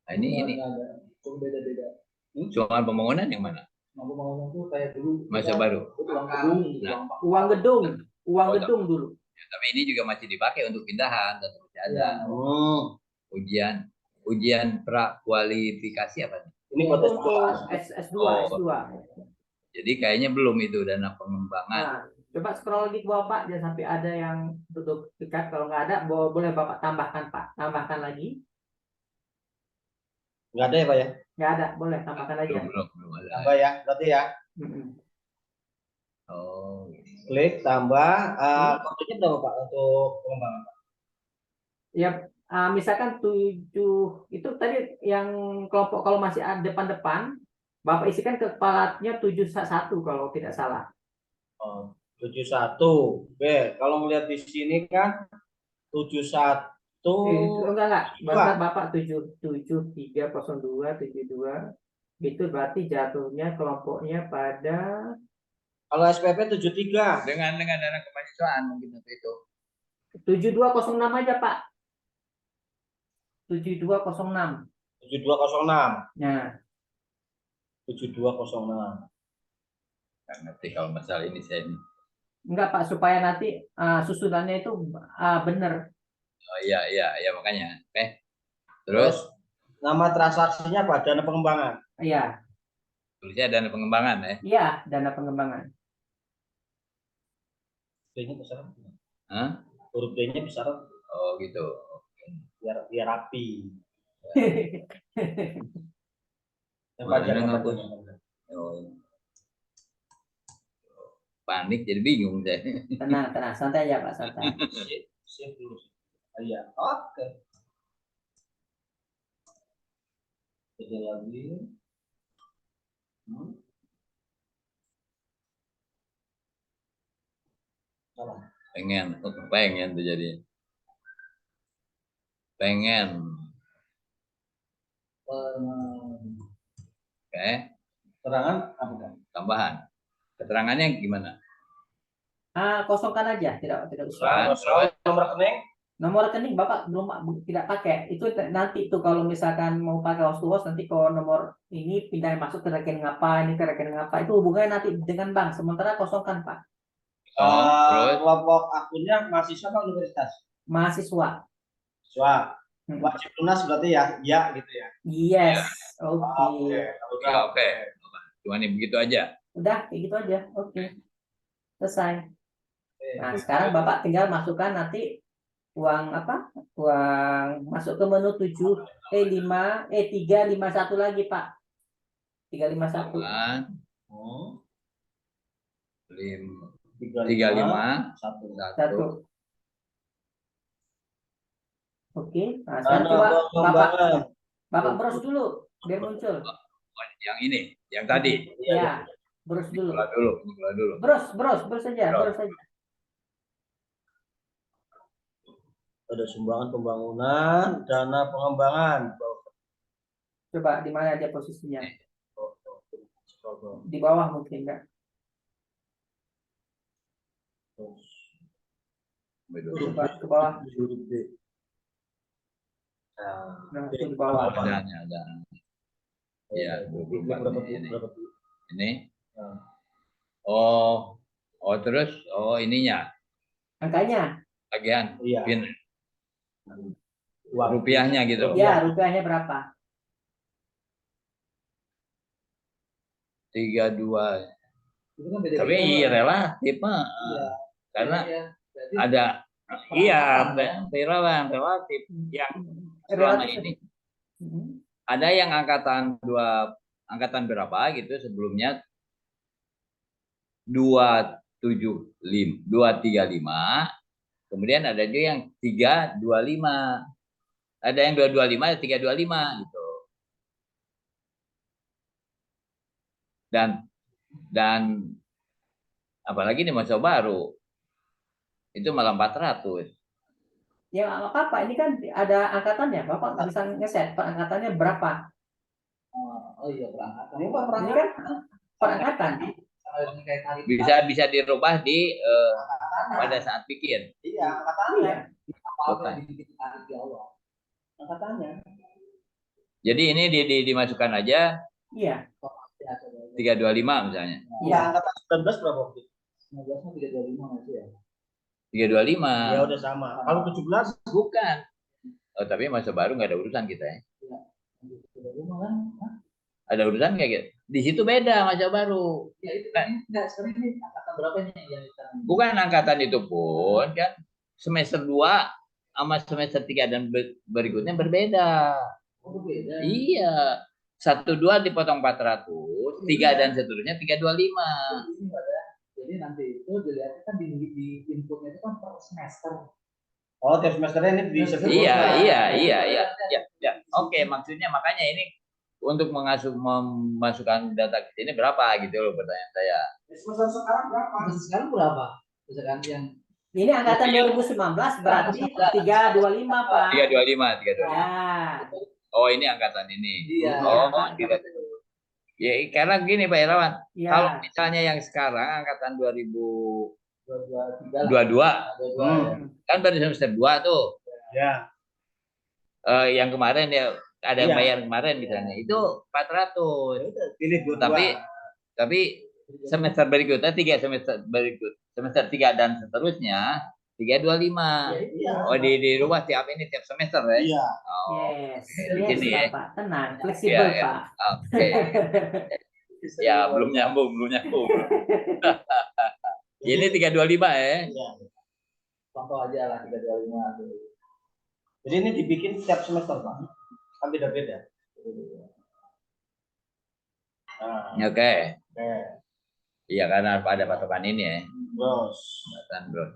Nah, ini beda-beda. Sumbangan pembangunan yang mana? Pembangunan itu kayak dulu Masa baru. Uang gedung dulu. Ya, tapi ini juga masih dipakai untuk pindahan dan masih ada ujian prakualifikasi apa? Ini untuk S2. Jadi kayaknya belum itu dana pengembangan. Nah, coba scroll lagi ke bawah Pak, jangan sampai ada yang duduk dekat. Kalau nggak ada, boleh Bapak tambahkan Pak, tambahkan lagi. Nggak ada ya Pak ya? Nggak ada, boleh tambahkan aja. Belum ada. Tambah ya, berarti ya. Oh. Klik tambah. Kodenya berapa Pak untuk pengembangan? Ya, misalkan 7 itu tadi yang kelompok kalau masih ada depan-depan, Bapak isikan kepalanya 71 kalau tidak salah. Oh, 71. Oke, kalau melihat di sini kan 71. Enggak. Bapak 77302 72. Itu berarti jatuhnya kelompoknya pada kalau SPP 73 dengan dana kemahasiswaan mungkin itu. 7206 aja Pak. 7206. 7206. Nah, 7206. Nggak ngerti kalau masalah ini saya ini. Enggak Pak, supaya nanti susunannya itu benar. Oh iya makanya. Terus nama transaksinya apa? Dana pengembangan. Iya. Tulisnya dana pengembangan ya? Iya, dana pengembangan. D-nya besar. Huruf D-nya besar. Oh gitu. Biar rapi. Panik jadi bingung saya. Tenang, santai aja Pak, santai. Sip dulu. Iya, oke. Jadi lagi. Pengen tuh jadi. Pengen. Oke. Keterangan apa kan? Tambahan. Keterangannya gimana? Kosongkan aja, tidak usah. Kan? Nomor rekening? Nomor rekening Bapak tidak pakai. Itu nanti itu kalau misalkan mau pakai host to host, nanti kalau nomor ini pindah masuk ke rekening apa, ini ke rekening apa, itu hubungannya nanti dengan bank. Sementara kosongkan Pak. Terus Kelompok akunnya mahasiswa apa universitas? Mahasiswa. Mahasiswa. Hmm. Wajib lunas berarti ya? Ya gitu ya. Yes. Oke. Oke. oke. Cuma nih begitu aja. Udah kayak gitu aja. Oke. Selesai. Nah, sekarang Bapak tinggal masukkan nanti uang apa? Uang masuk ke menu 351 lagi, Pak. 351. Kan? Hmm. 35 satu. Satu. Oke. Nah, Dana sekarang coba pengembangan. Bapak browse dulu biar muncul. yang ini, yang tadi. Ya, browse dulu. Buka dulu. Browse saja, browse saja. Ada sumbangan pembangunan, dana pengembangan. Coba di mana aja posisinya? Di bawah mungkin enggak? Coba ke bawah. Nah, itu di bawah. Ada. Ya, 24 ini. Ini. Oh, terus ininya. Angkanya? Bagian Iya. pin rupiahnya gitu. Ya, rupiahnya berapa? 32. Itu kan beda-beda. Tapi relatif mah. Karena ada relatif yang selama Relatif. ini ada yang angkatan berapa gitu sebelumnya 235, kemudian ada juga yang 325, ada yang 225, ada 325 gitu. Dan apalagi di masa baru itu malah 400. Ya nggak apa-apa, ini kan ada angkatannya. Bapak bisa ngeset perangkatannya berapa? Oh iya, perangkatan. Ini kan perangkatan. Bisa dirubah di pada saat bikin. Iya, angkatannya. Apa yang dibikin tarif di awal? Angkatannya. Jadi ini dimasukkan aja Iya. 325 misalnya. Iya. Angkatan 19 berapa? 19-nya 325 masih ya? 325. Ya udah sama. Kalau 17 Bukan. Oh, tapi masa baru nggak ada urusan kita ya. 325 kan? Ada urusan kayak gitu. Di situ beda masa baru. Ya itu kan enggak, sekarang ini angkatan berapa nih yang kita? Bukan angkatan itu pun kan semester 2 sama semester 3 dan berikutnya berbeda. Oh, beda. Iya. 1 2 dipotong 400, 3 dan seterusnya 325. Jadi nanti itu dilihat kan di inputnya itu kan per semester. Oh, tiap semesternya ini bisa. Iya. Oke, maksudnya makanya ini untuk memasukkan data ke sini berapa gitu loh pertanyaan saya. Semester sekarang berapa? Sekarang berapa? Misalkan yang Ini angkatan 2019 berarti 325, Pak. 325. Ya. Oh, ini angkatan ini. Iya. Oh, tidak. Ya, karena gini Pak Irawan, Ya. kalau misalnya yang sekarang angkatan 2022 22 kan baru semester 2 tuh. Ya. Yang kemarin ya ada yang Iya. bayar kemarin misalnya itu 400. Pilih dua. Tapi semester berikutnya semester 3 dan seterusnya 325. Iya. Oh, dirubah tiap semester ya. Iya. Oh, Yes. di Yes, sini ya. Pak. Tenang, fleksibel, Ya. Pak. Oke. Ya, belum nyambung. Ini 325 ya. Iya. Contoh aja lah 325. Jadi ini dibikin setiap semester, Pak. Kan beda-beda. Nah, Oke. oke. Iya, karena ada patokan ini ya. Bros. Patokan, bro.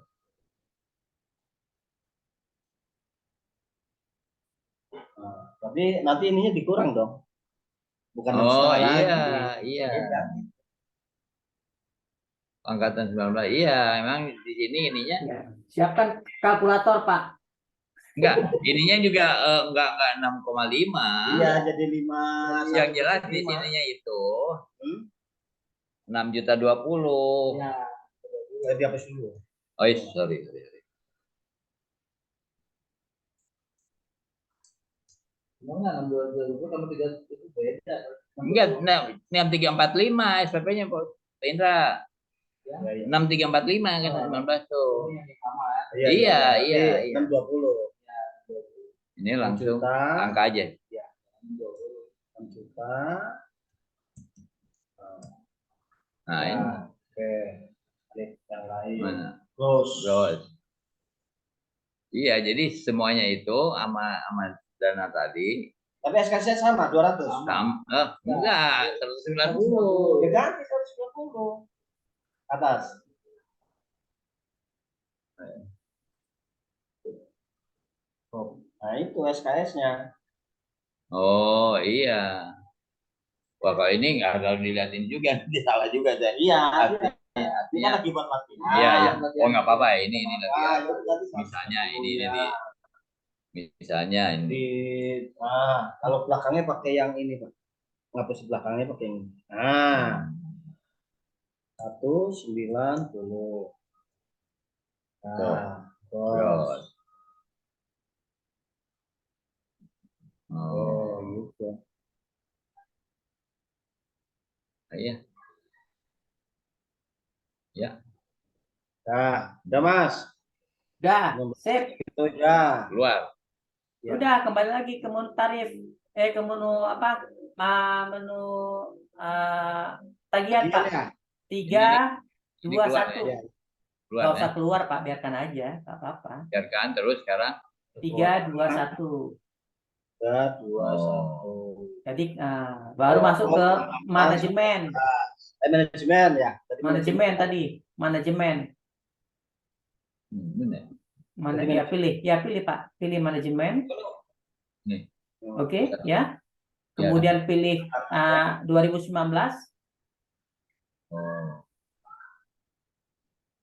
Nah, tapi nanti ininya dikurang dong. Bukan Oh, setengah iya. lagi. Iya. Angkatan 19. Iya, emang di sini ininya Ya. Siapkan kalkulator, Pak. enggak, ininya juga enggak 6,5. Iya, jadi 5. Yang jelas di sininya itu 6.020. Ya. dihapus dulu. Oh, iya, sorry. Emang nggak 6220 sama 3 itu beda. Enggak, 6345 SPP-nya, Pak Indra. Ya. 6345 kan 19 tuh. Yang sama Iya. Berarti 620. Ini 6 langsung juta. angka aja. 6 juta. Nah, ini Oke. Klik yang lain. mana? Terus. Iya, jadi semuanya itu sama dana tadi Tapi SKS sama 200. enggak 190. Ya ganti 190. Atas. Oh, nah itu SKS-nya. Oh, iya. Wah, kalau ini nggak harus dilihatin juga, nanti salah juga deh. Iya, Artinya, kita lagi buat latihan. iya. Oh, nggak apa-apa. Ini lagi. Nah, itu berarti Misalnya 190 ini ya. misalnya ini. Kalau belakangnya pakai yang ini, Pak. Ngapus belakangnya pakai yang ini. Nah, 190. Nah, terus. Oh, Gitu. iya. Ya, Nah, udah Mas. Udah, sip. Itu ya. keluar. Ya. Udah, kembali lagi ke menu tarif. Ke menu apa? Menu tagihan, Pak. Ya. 3, Ini 2, keluar 1. ya. Keluar Nggak ya. usah keluar, Pak. Biarkan aja. Nggak apa-apa. Biarkan terus sekarang. 3, 2, 1. 3, 2, Oh. 1. Jadi baru masuk ke manajemen. Manajemen ya. Manajemen tadi. Manajemen. Benar. Mana ya pilih Pak, pilih manajemen. Nih. Oke, ya. Kemudian pilih 2019. Oh.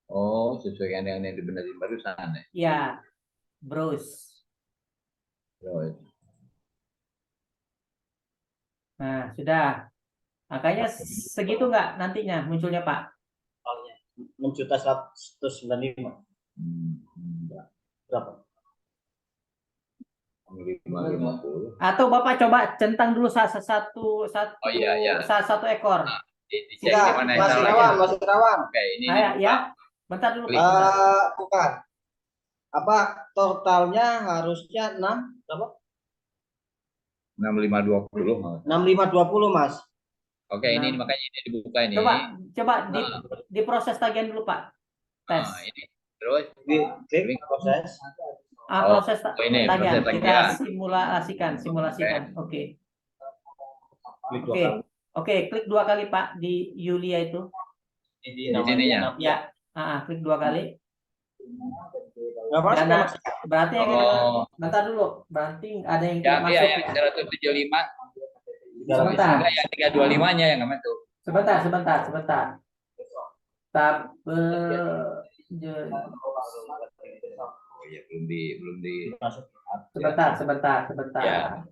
Oh, sesuai yang dibenerin barusan ya. Ya, browse. Terus. Nah, sudah. Angkanya segitu nggak nantinya munculnya, Pak? 6.195. Berapa? 550. Atau Bapak coba centang dulu satu Oh, iya. satu ekor. Nah, dicek di mana yang Masih salah. rawan, masih rawan. Oke, ini Ya, bentar dulu. Klik. Pak. Bukan. Apa totalnya harusnya 6 berapa? 6520. 6520, Mas. Oke, ini makanya ini dibuka ini. Coba diproses tagihan dulu, Pak. Tes. Ini terus Klik proses. Proses ini tagihan. proses Kita tagihan. simulasikan. Oke. Klik 2 kali. Oke, klik 2 kali, Pak, di Yulia itu. Di sininya. Ya. Klik 2 kali. Berapa? Berarti yang bentar dulu. Berarti ada yang tidak masuk. Ya, yang 175. Sebentar. Enggak, yang 325-nya yang nggak masuk. Sebentar. Oh ya, belum di. Sebentar. Ya.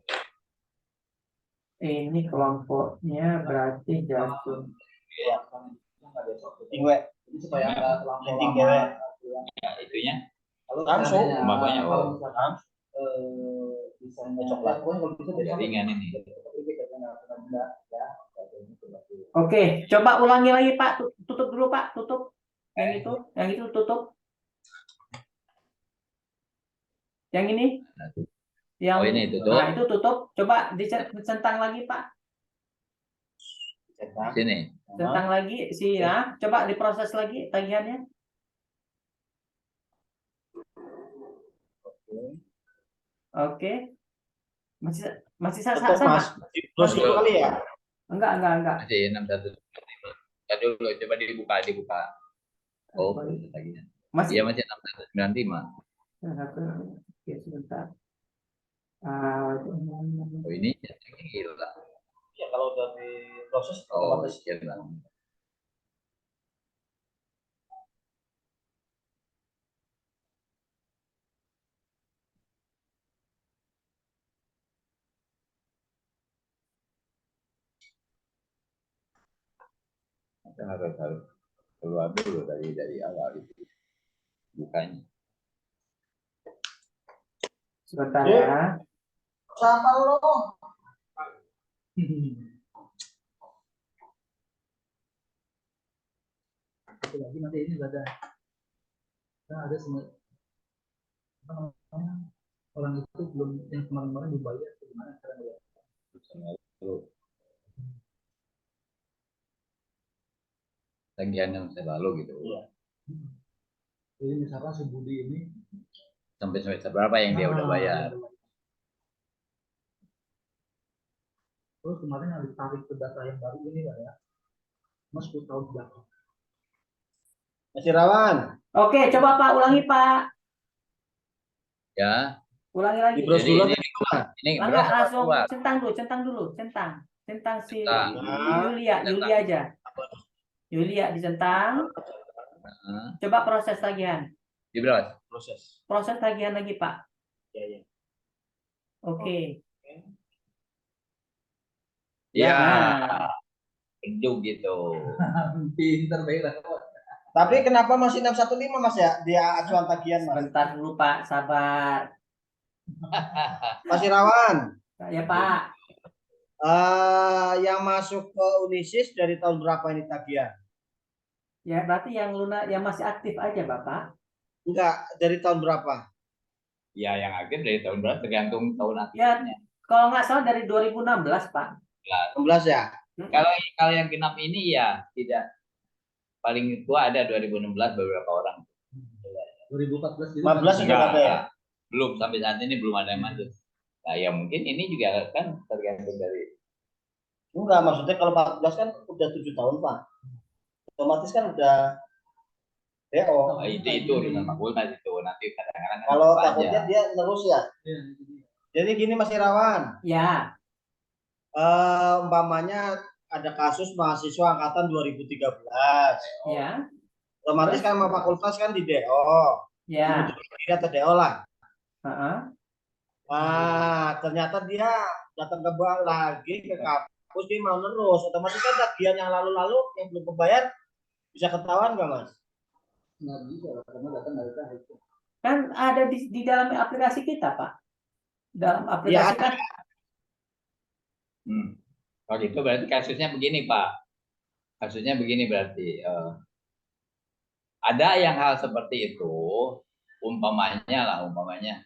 Ini kelompoknya berarti jatuh. Tingwe. Ini supaya tingwe. Ya, itunya. Langsung. Makanya bisa coklat. Kalau bisa jaringan ini. Oke, coba ulangi lagi, Pak. Tutup dulu, Pak. Tutup. Yang itu tutup. Yang ini? Yang ini tutup. Nah, itu tutup. Coba dicentang lagi, Pak. Sini. Centang lagi ya. Coba diproses lagi tagihannya. Oke. Masih sama. Terus itu kali ya? Enggak. Masih 6195. Tadi dulu coba dibuka. Oh, tagihan. Iya, masih 6195. Oke, sebentar. Oh, ini gila. Ya kalau udah diproses otomatis gila. Harus keluar dulu dari awal itu bukannya. Sebentar ya. Sama lo. Satu lagi nanti ini ada semua apa namanya, orang itu belum yang kemarin-kemarin dibayar gimana caranya ya? Tagihan yang selalu gitu. Iya. Jadi misalkan si Budi ini Sampai semester berapa yang dia udah bayar? terus kemarin yang ditarik ke data yang baru ini Pak ya, Mas 10 tahun belakang. Mas Irawan, Oke, coba Pak ulangi Pak. Ya. Ulangi lagi. di bros Jadi dulu ini Enggak, beras apa langsung keluar? centang dulu. Centang si Centang. Yulia aja. Yulia dicentang. Heeh. Coba proses tagihan. Di beras. Proses tagihan lagi Pak. Ya. Oke. Ya, Nah, penduk gitu. Pinter baiklah. Tapi kenapa masih 615 Mas ya? Dia acuan tagihan Mas. sebentar dulu Pak, sabar. Mas Irawan, Ya Pak. yang masuk ke Unisis dari tahun berapa ini tagihan? Ya berarti yang masih aktif aja Bapak. Enggak, dari tahun berapa? Ya, yang aktif dari tahun berapa tergantung tahun Ya, aktifnya. kalau nggak salah dari 2016 Pak. 16 ya? Kalau yang genap ini ya tidak, paling tua ada 2016 beberapa orang. 2014 gitu. 15 sudah ada ya? Belum, sampai saat ini belum ada yang masuk. Nah, ya mungkin ini juga kan tergantung dari. Enggak, maksudnya kalau 14 kan udah 7 tahun Pak. Otomatis kan udah DO. Itu urusan fakultas itu nanti kadang-kadang kan Kalau apa takutnya aja. dia terus ya. Iya, itu dia. Jadi gini Mas Irawan, Ya, umpamanya ada kasus mahasiswa angkatan 2013. ya, Otomatis kan sama fakultas kan di DO. ya. Dia atau DO lah. Heeh. Wah, ternyata dia datang ke bank lagi ke kampus dia mau terus. Otomatis kan tagihan yang lalu-lalu yang belum kebayar bisa ketahuan nggak Mas? Nggak bisa karena data nggak ada itu. Kan ada di dalam aplikasi kita Pak. Dalam Ya, aplikasi kan. Kalau gitu berarti kasusnya begini Pak. Kasusnya begini berarti ada yang hal seperti itu, umpamanya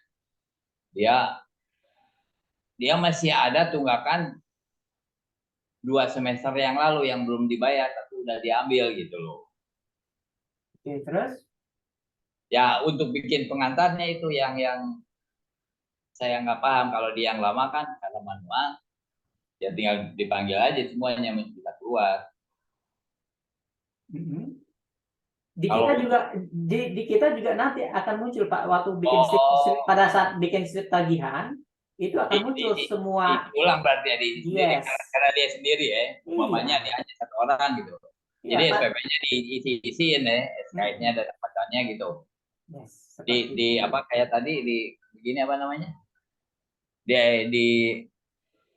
dia masih ada tunggakan 2 semester yang lalu yang belum dibayar tapi udah diambil gitu loh. Oke, terus? Ya untuk bikin pengantarnya itu yang saya nggak paham. Kalau dia yang lama kan karena manual, ya tinggal dipanggil aja semuanya kita keluar. Di kita juga nanti akan muncul Pak waktu bikin pada saat bikin slip tagihan itu akan muncul semua. Diulang berarti ya Yes. karena dia sendiri ya. Umpamanya dia hanya 1 orang gitu. Jadi Iya, Pak. SPP-nya diisiin ya, SKS-nya dan pacarnya gitu. Yes, Di apa kayak tadi di begini apa namanya? Dia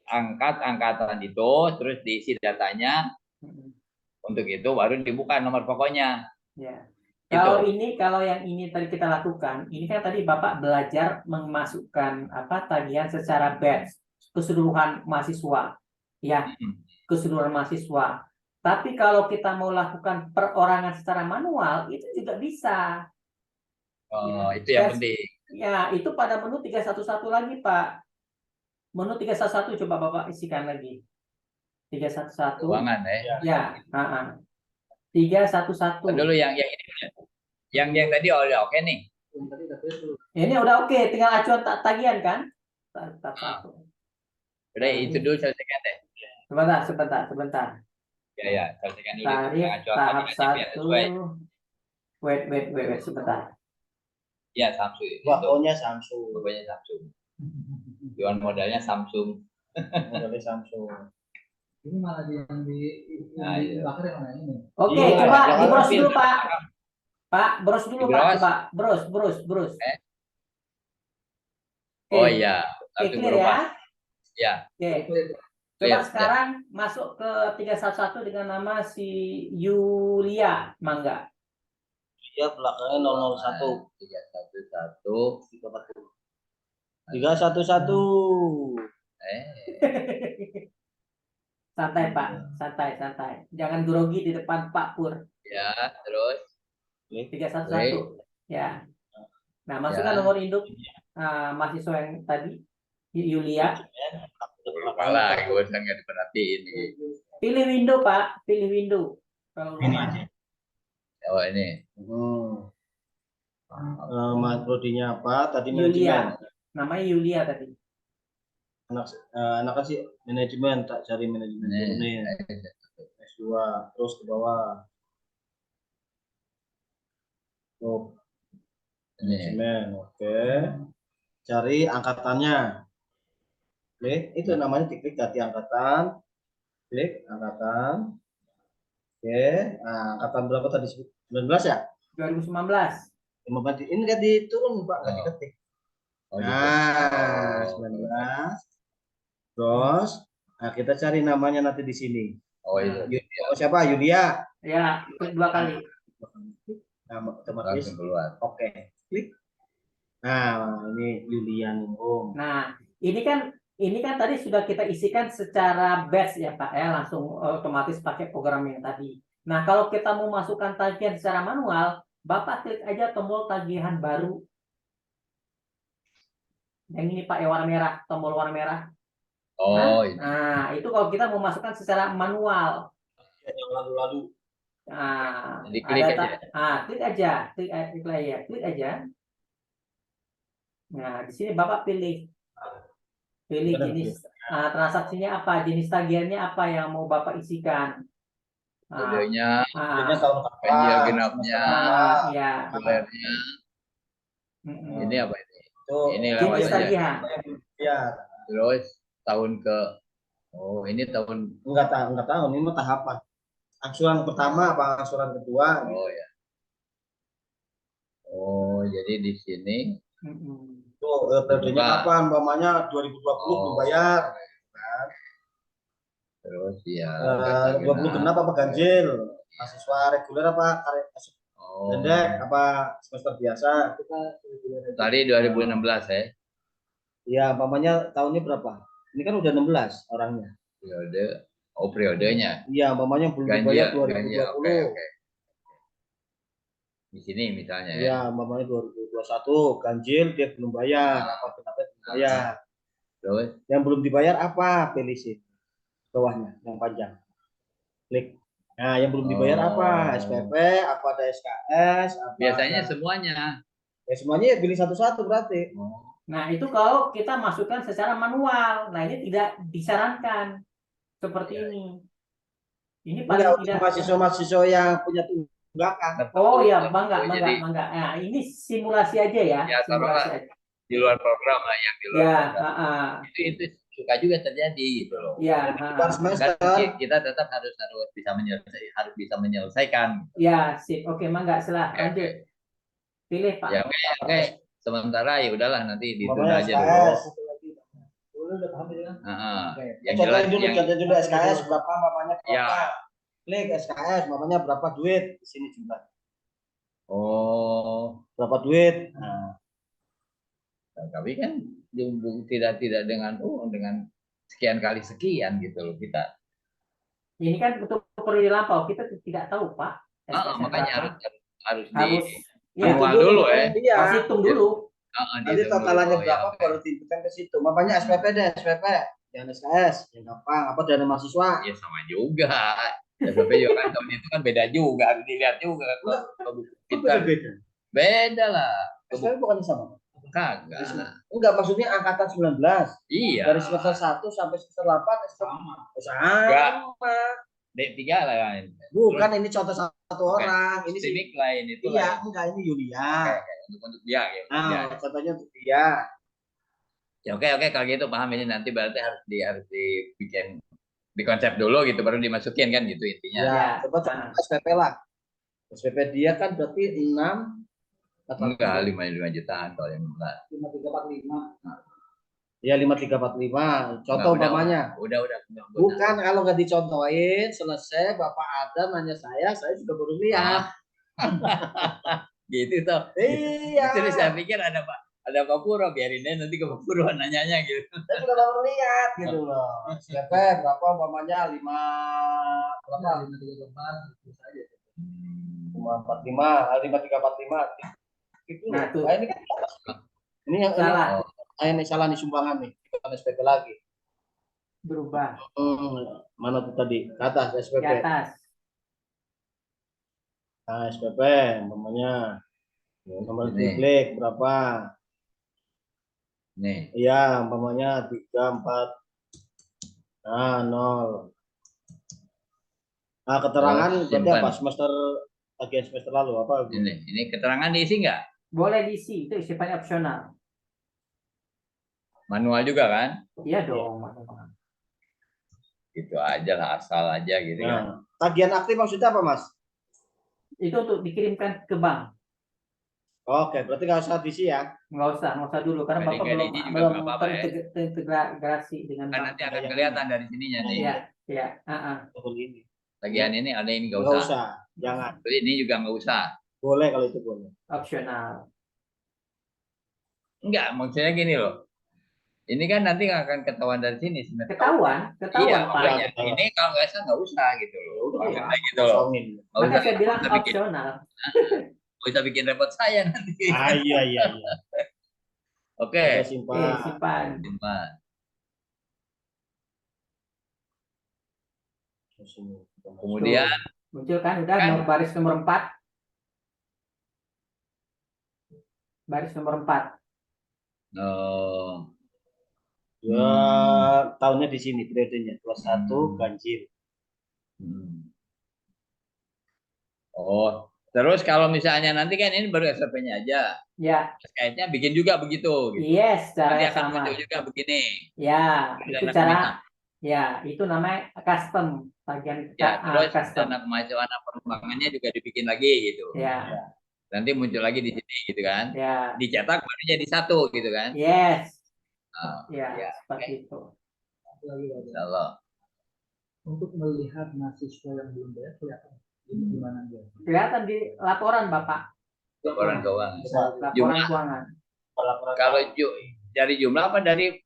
angkatan itu terus diisi datanya. Untuk itu baru dibuka nomor pokoknya. Ya. Gitu. Kalau yang ini tadi kita lakukan, ini kan tadi Bapak belajar memasukkan tagihan secara batch keseluruhan mahasiswa. Ya, keseluruhan mahasiswa. Tapi kalau kita mau lakukan perorangan secara manual itu juga bisa. Oh, itu yang penting. Ya, itu pada menu 311 lagi, Pak. Menu 311 coba Bapak isikan lagi. 311. Keuangan Ya, 311. Dulu yang ini. Yang tadi udah oke nih. Ini udah oke, tinggal acuan tagihan kan? Udah itu dulu selesaikan deh. Sebentar. Ya, selesaikan dulu. Tarif tahap 1. Wait, sebentar. Ya, Samsung. Pokoknya Samsung. Jual modalnya Samsung. Modalnya Samsung. Ini malah yang dibakar yang mana ini? Oke, coba dibros dulu Pak. Pak, bros dulu Pak. Coba bros. Oh iya. Oke, clear ya. Ya. Oke. Coba Lihat, sekarang masuk ke 311 dengan nama si Yulia, Mangga. Dia belakangnya 001. 311. 311. Santai Pak, santai. Jangan grogi di depan Pak Pur. Ya, terus 311. Ya. Nah, masukkan nomor induk mahasiswa yang tadi, Yulia. lupa lah, gue nggak diperhatiin. Pilih window Pak, pilih window. Kalau Ini lupa. aja. Oh ini. Prodinya apa? Tadi manajemen. Yulia. Namanya Yulia tadi. Anak sih manajemen, tak cari manajemen turunin. S2 terus ke bawah. Oh, Ini. manajemen, oke. Cari angkatannya. Klik, itu namanya diklik ganti angkatan. Klik angkatan. Oke, nah, angkatan berapa tadi? 19 ya? 2019. Ini kan diturun Pak, nggak diketik. Oh, gitu. Nah, 19. Terus, nah kita cari namanya nanti di sini. Oh itu. Oh, siapa? Yulia. Ya, klik 2 kali. Nah, otomatis. Langsung keluar. Oke, klik. Nah, ini Yulia Ningrum. Nah, ini kan tadi sudah kita isikan secara batch ya Pak ya, langsung otomatis pakai program yang tadi. Nah, kalau kita mau masukkan tagihan secara manual, Bapak klik aja tombol tagihan baru. Yang ini Pak, yang warna merah, tombol warna merah. Oh ini. Nah, itu kalau kita mau masukkan secara manual. Yang lalu-lalu. Nah, Jadi klik aja. klik aja, klik aja. Nah, di sini Bapak pilih jenis transaksinya apa, jenis tagihannya apa yang mau Bapak isikan. Kodenya, Tahun berapa? ganjil genapnya, Ya. bulannya. Ini apa ini? Itu Ini lewat Jenis aja. tagihan. ya, Terus tahun ke. Oh ini tahun. enggak tahu, ini mah tahapan. Angsuran pertama apa angsuran kedua? Oh ya. Oh jadi di sini. Tuh, periodenya kapan? Umpamanya 2020 belum bayar. Terus ya. 20 genap apa ganjil? Mahasiswa reguler apa pendek apa semester biasa? Tadi 2016 ya. Iya, umpamanya tahunnya berapa? Ini kan udah 16 orangnya. Periode. Oh periodenya. Iya, umpamanya belum dibayar 2020. Oke. Di sini misalnya ya. Iya, umpamanya 2021 ganjil dia belum bayar, apa kenapa belum bayar. Terus Yang belum dibayar apa? Pilih sih bawahnya yang panjang. Klik. Nah, yang belum dibayar apa? SPP, apa ada SKS, apa biasanya ada... semuanya. Ya semuanya ya pilih satu-satu berarti. Nah, itu kalau kita masukkan secara manual. Nah, ini tidak disarankan seperti ini. Ini paling tidak mahasiswa-mahasiswa yang punya tunggakan. Oh ya, bangga. Nah, ini simulasi aja ya. Ya, simulasi aja. Di luar program lah yang di luar program. Itu suka juga terjadi gitu loh. Ya, kita tetap harus bisa menyelesaikan. Ya, sip. Oke, mangga salah. Lanjut. Pilih Pak. Ya, oke. Sementara ya udahlah nanti ditunda aja dulu. Yang jelas dulu SKS berapa mamanya berapa. Ya. Klik SKS mamanya berapa duit di sini jumlah. Oh, berapa duit? Nah, tapi kan tidak dengan sekian kali sekian gitu loh kita. Ini kan untuk periode lampau kita tidak tahu Pak. Makanya harus manual dulu ya. Iya. Harus hitung dulu. Nanti totalannya berapa baru diinputkan ke situ. Makanya SPP deh, SPP. Yang SKS, yang gampang. Apa dana mahasiswa? Ya sama juga. SPP juga kan tahun itu kan beda juga. Harus dilihat juga. Beda. Beda lah. SPP bukan sama? Kagak. Enggak, maksudnya angkatan 19. Iya. Dari semester 1 sampai semester 8 sama. D3 lah kan. Bukan, ini contoh satu orang. Ini Civic lain itu. Iya, enggak, ini Yulia. Untuk dia gitu. Nah, contohnya untuk dia. Ya oke kalau gitu paham. Ini nanti berarti harus dibikin di konsep dulu gitu baru dimasukin kan gitu intinya. Ya, coba SPP lah. SPP dia kan berarti 6 enggak 5 jutaan kalau yang enggak. 5345. Ya 5345. Contoh Udah, umpamanya. udah. Bukan kalau nggak dicontohin, selesai Bapak ada nanya saya sudah baru lihat. Gitu toh. Iya. Terus saya pikir ada Pak Puro, biarin deh nanti ke Pak Puro nanyanya gitu. Saya sudah baru lihat gitu loh. SPP berapa umpamanya 5 5 3 4 itu saja. 545, 5345. Gitu loh. Nah, tuh. Nah, ini kan ini yang Salah. ini salah nih sumbangan nih. Bukan SPP lagi. Berubah Mana tuh tadi? Ke atas di SPP. atas. Nah, SPP namanya. Nomor Ini. klik berapa? Nih. Iya, umpamanya 34. Nah, 0. Nah, keterangan berarti simpan. apa? Bagian semester lalu apa? Ini keterangan diisi nggak? Boleh diisi, itu sifatnya opsional. Manual juga kan? Iya dong. Gitu aja lah, asal aja gitu kan. Nah, tagihan aktif maksudnya apa, Mas? Itu untuk dikirimkan ke bank. Oke, berarti nggak usah diisi ya? Nggak usah dulu karena Bapak Kali-kali belum ini juga belum nggak apa-apa ya. terintegrasi dengan Kan bank. nanti akan kelihatan dari sininya nih. Iya, iya. Betul ini. Bagian ini ada ini nggak Nggak usah. usah, jangan. Terus ini juga nggak usah. Boleh kalau itu boleh. Opsional. Enggak, maksudnya gini loh. Ini kan nanti akan ketahuan dari sini sebenarnya. Ketahuan, Iya, Pak. makanya. Ini kalau nggak usah nggak usah gitu loh. Ya udah, Maksudnya gitu loh. kosongin. Nggak Maka usah, saya bilang nggak usah bikin, opsional. nggak usah bikin repot saya nanti. Ah, iya. Oke. Kita simpan. Simpan. Simpan. Kemudian Muncul kan udah baris nomor 4. Baris nomor 4. Ya, tahunnya di sini periodenya 21 ganjil. Oh, terus kalau misalnya nanti kan ini baru SPP-nya aja. Ya. SKS-nya bikin juga begitu. Gitu. Yes, Nanti caranya akan sama. muncul juga begini. Ya, itu Dana cara. kemana? Ya, itu namanya custom. Bagian Ya, terus custom. dana kemajuan pengembangannya juga dibikin lagi gitu. Ya. Nanti muncul lagi di sini gitu kan. Ya. Dicetak baru jadi satu gitu kan. Yes. Ya, seperti itu. Insyaallah. Untuk melihat mahasiswa yang belum bayar kelihatan ini gimana dia? Kelihatan di laporan Bapak. Laporan keuangan. Laporan keuangan. Kalau dari jumlah apa dari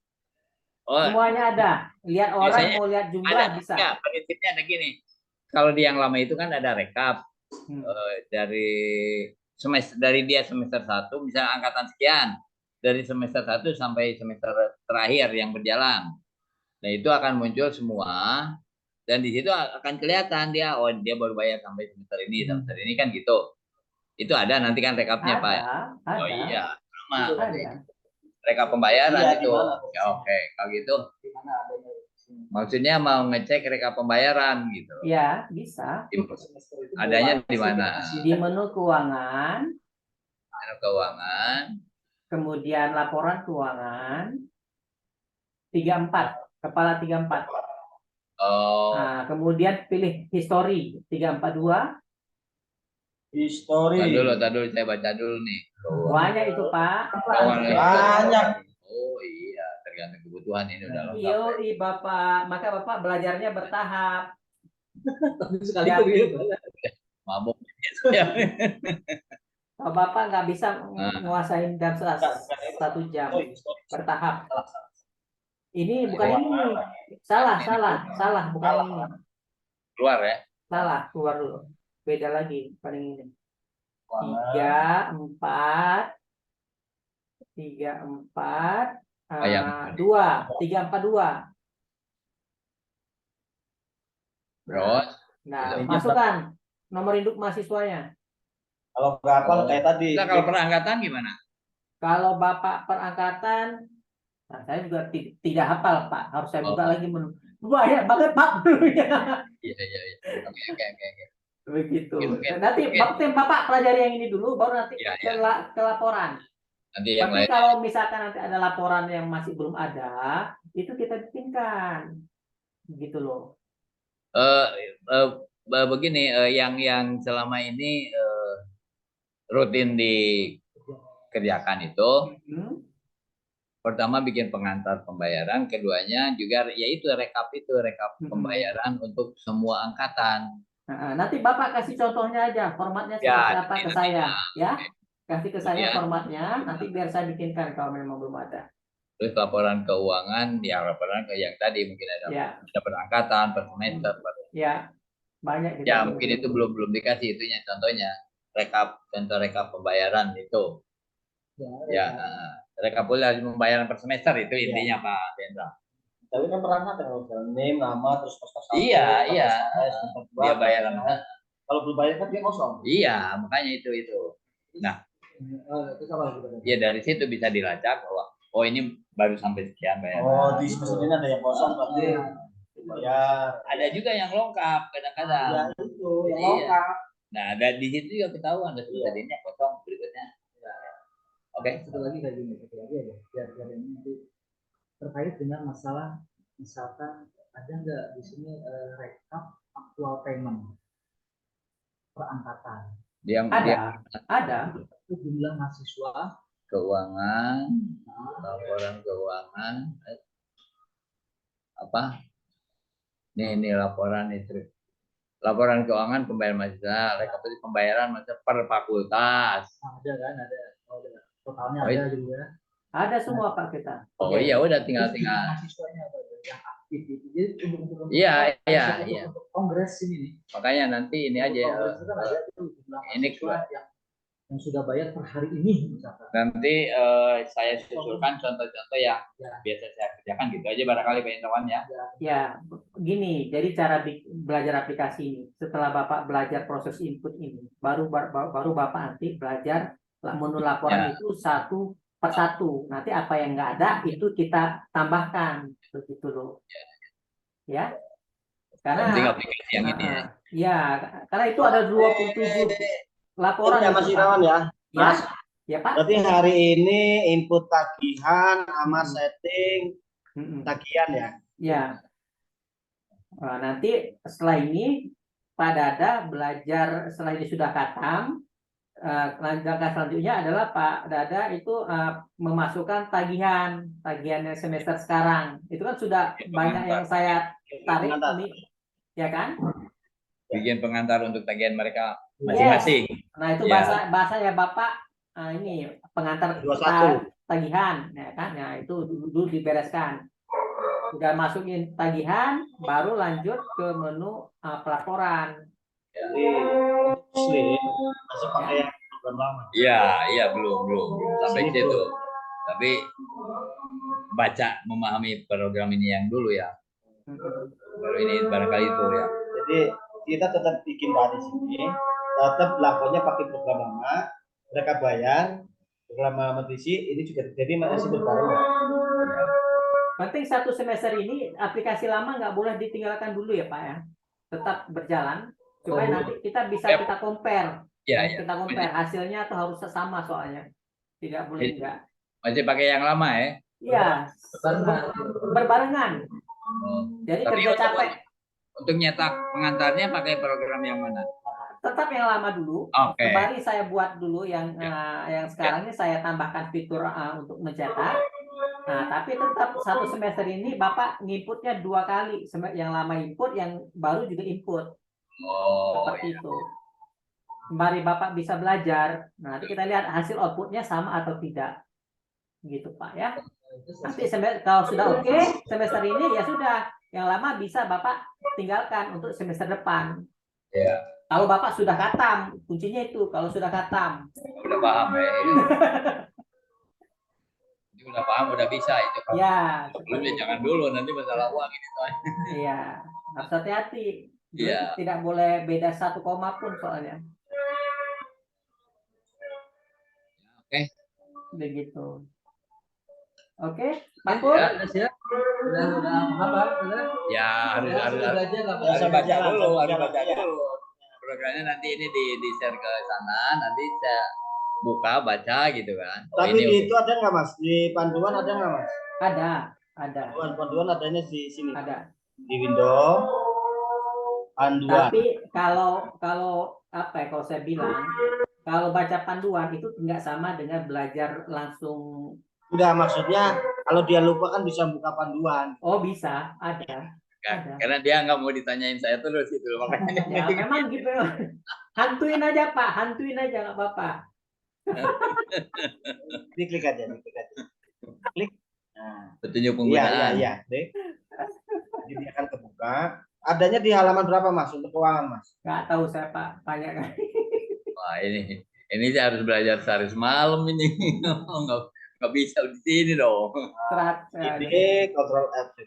semuanya ada. Lihat orang biasanya mau lihat jumlah ada, bisa. Ya, prinsipnya ada gini. Kalau di yang lama itu kan ada rekap dari dia semester 1 misalnya angkatan sekian, dari semester 1 sampai semester terakhir yang berjalan. Nah, itu akan muncul semua dan di situ akan kelihatan dia baru bayar sampai semester ini kan gitu. Itu ada nanti kan rekapnya, Pak. Ada. Oh iya, sama. Ada. Rekap pembayaran Iya, itu. Ya, oke, kalau gitu. Maksudnya mau ngecek rekap pembayaran gitu. Ya, bisa. Adanya di mana? Di menu keuangan. Menu keuangan. Kemudian laporan keuangan. 34, kepala 34. Oh. Nah, kemudian pilih history 342. History. Tadi dulu saya baca dulu nih. Banyak itu, Pak. Banyak. Oh iya, tergantung kebutuhan ini udah lengkap. Iya, Bapak. Maka Bapak belajarnya bertahap. Tapi sekali itu Mabuk. Kalau Bapak nggak bisa menguasain dalam 1 jam, bertahap. Ini bukan ini. Salah, bukan ini. Keluar ya? Salah, keluar dulu. Beda lagi, paling ini. 3, 4, 2, 342. Terus? Nah, masukkan nomor induk mahasiswanya. Kalau nggak hafal kayak tadi. Nah, kalau perangkatan gimana? Kalau Bapak perangkatan, nah saya juga tidak hafal, Pak. Harus saya buka lagi menu. Banyak banget, Pak. Iya. Oke. Begitu. Oke. Nanti Bapak pelajari yang ini dulu, baru nanti ke laporan. Nanti yang Tapi lain. kalau misalkan nanti ada laporan yang masih belum ada, itu kita bikinkan. Gitu loh. Begini, yang selama ini rutin dikerjakan itu pertama bikin pengantar pembayaran, keduanya juga yaitu rekap pembayaran untuk semua angkatan. Nah, nanti Bapak kasih contohnya aja, formatnya seperti Ya, apa ke nanti saya, ya. Kasih ke saya kemudian formatnya, nanti biar saya bikinkan kalau memang belum ada. terus laporan keuangan, ya laporan ke yang tadi mungkin Ya, ada per angkatan, per semester, ya, banyak kita ya belum. mungkin itu belum dikasih itunya contohnya contoh rekap pembayaran itu ya rekapitulasi pembayaran per semester itu intinya Pak Dendra. Tapi kan perangkat ya, name, nama, terus kos kosan. Iya dia bayaran. Kalau belum bayar kan dia kosong. Iya makanya itu. Nah Terus apa lagi? ya dari situ bisa dilacak bahwa oh ini baru sampai sekian bayaran. Oh, di semester ini ada yang kosong berarti dibayar. Ada juga yang lengkap kadang-kadang. Ya itu yang Iya. lengkap. Nah ada di situ juga ketahuan ada semester ini kosong berikutnya. Oke. Satu lagi aja, biar ini nanti terkait dengan masalah misalkan ada nggak di sini rekap aktual payment per angkatan. Dia Ada. Itu jumlah mahasiswa, keuangan, laporan keuangan, apa? Ini laporan itu. Laporan keuangan pembayaran mahasiswa, rekapitulasi pembayaran mahasiswa per fakultas. ada kan, ada totalnya Oh, ada juga. Ada semua Pak kita. Oh iya udah tinggal. Mahasiswanya yang aktif itu. Jadi untuk Iya. untuk kongres ini nih. Makanya nanti ini aja. Kongres itu kan ada tuh jumlah Ini mahasiswa yang sudah bayar per hari ini misalkan. nanti saya susulkan contoh-contoh yang biasa saya kerjakan gitu aja barangkali Pak Intawan ya. Ya, gini. Jadi cara belajar aplikasi ini, setelah Bapak belajar proses input ini, baru Bapak nanti belajar menu laporan itu satu per satu. Nanti apa yang nggak ada itu kita tambahkan, begitu loh. Ya, karena aplikasi yang ini ya. Ya, karena itu ada 27 laporan Ya, itu, Mas Pak. Irawan ya. Mas, ya Pak. berarti hari ini input tagihan sama setting tagihan ya. Ya. Nah, nanti setelah ini Pak Dada belajar, setelah ini sudah khatam, langkah selanjutnya adalah Pak Dada itu memasukkan tagihan semester sekarang. Itu kan sudah banyak yang saya tarik ini, ya kan? Bikin pengantar untuk tagihan mereka masing-masing. Nah itu bahasa ya Bapak, ini pengantar tagihan, ya kan? Nah itu dulu dibereskan. Sudah masukin tagihan, baru lanjut ke menu pelaporan. Masih pakai yang program lama. Iya belum sampai situ. Tapi memahami program ini yang dulu ya. Baru ini barangkali itu ya. Jadi kita tetap bikin di sini, tetap lapornya pakai program lama, mereka bayar program lama ini juga jadi masih berbarengan. Penting satu semester ini aplikasi lama nggak boleh ditinggalkan dulu ya Pak ya, tetap berjalan supaya nanti kita bisa kita compare. Kita compare hasilnya atau harus sama soalnya, tidak boleh enggak. Masih pakai yang lama ya? Iya, berbarengan. Jadi kerja capek. Untuk nyetak pengantarnya pakai program yang mana? Tetap yang lama dulu. Kembali saya buat dulu yang sekarang ini saya tambahkan fitur untuk mencetak. Nah, tapi tetap satu semester ini Bapak nginputnya 2 kali. Yang lama input, yang baru juga input. Seperti itu. Kembali Bapak bisa belajar. Nah, nanti kita lihat hasil outputnya sama atau tidak. Gitu Pak ya. Nanti kalau sudah oke semester ini ya sudah. Yang lama bisa Bapak tinggalkan untuk semester depan. Ya. Kalau Bapak sudah khatam, kuncinya itu kalau sudah khatam. Udah paham ya. Udah paham, udah bisa itu. Ya. Sebelumnya jangan dulu, nanti masalah uang ini. Iya, harus hati-hati. Tidak boleh beda 1 koma pun soalnya. Oke. Begitu. Oke, Pak Pur. Udah siap? Udah apa? Ya, harus baca dulu. Programnya nanti ini di share ke sana, nanti saya buka baca gitu kan. Tapi itu ada nggak Mas? Di panduan ada nggak Mas? Ada. Panduan adanya di sini. Ada. Di Windows panduan. Tapi kalau apa ya, kalau saya bilang kalau baca panduan itu nggak sama dengan belajar langsung Enggak, maksudnya kalau dia lupa kan bisa buka panduan. Oh bisa, ada. Ada. Karena dia nggak mau ditanyain saya terus itu loh, makanya. Ya memang gitu. Hantuin aja Pak, hantuin aja nggak apa-apa. Diklik aja, diklik aja. Klik. Nah, Petunjuk iya, penggunaan. iya. Klik. Jadi dia akan kebuka. Adanya di halaman berapa Mas untuk keuangan Mas? Nggak tahu saya Pak, tanya kan. Wah ini saya harus belajar sehari semalam ini. Nggak bisa di sini dong. Ini kontrol F.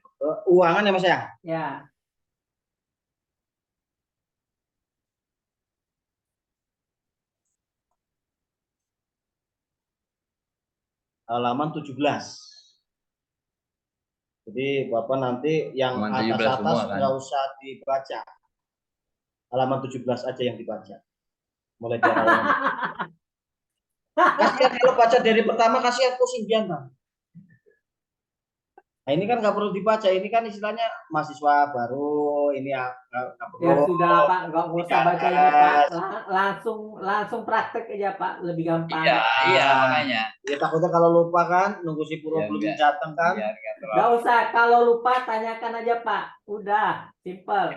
Keuangan ya Mas ya? Ya, Halaman 17. Jadi Bapak nanti yang Halaman 17 atas-atas semua, kan? nggak usah dibaca. Halaman 17 aja yang dibaca. Mulai dari halaman. Kasihan kalau baca dari pertama, kasihan pusing dia Bang. Nah ini kan nggak perlu dibaca, ini kan istilahnya mahasiswa baru, ini ya nggak perlu. ya sudah Pak, nggak usah baca ini Pak. Langsung praktek aja Pak, lebih gampang. Iya makanya. Ya takutnya kalau lupa kan, nunggu si Puro Ya, belum enggak. datang kan. Biar nggak terlalu. Nggak usah, kalau lupa tanyakan aja Pak. Udah, simple.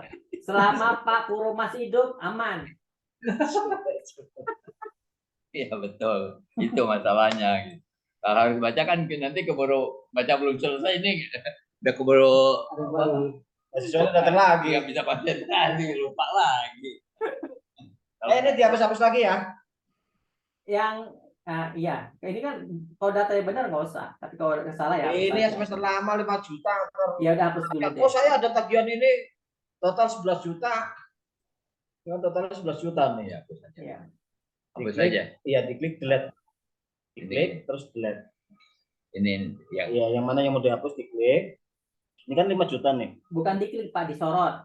Selama Pak Puro masih hidup, aman. Iya betul, itu masalahnya. Kalau harus baca kan nanti keburu baca belum selesai ini udah keburu Mahasiswanya datang lagi. nggak bisa baca lagi, lupa lagi. Ini dihapus-hapus lagi ya. Yang iya, ini kan kalau datanya benar nggak usah, tapi kalau ada salah ya. Ini ya semester lama 5 juta. Ya udah hapus dulu deh. Oh saya ada tagihan ini total 11 juta. Ya, totalnya 11 juta nih. Ya, hapus aja. Iya. Hapus Diklik, aja. iya diklik delete. Diklik terus delete. Ini yang Iya, yang mana yang mau dihapus diklik. Ini kan 5 juta nih. Bukan diklik Pak, disorot.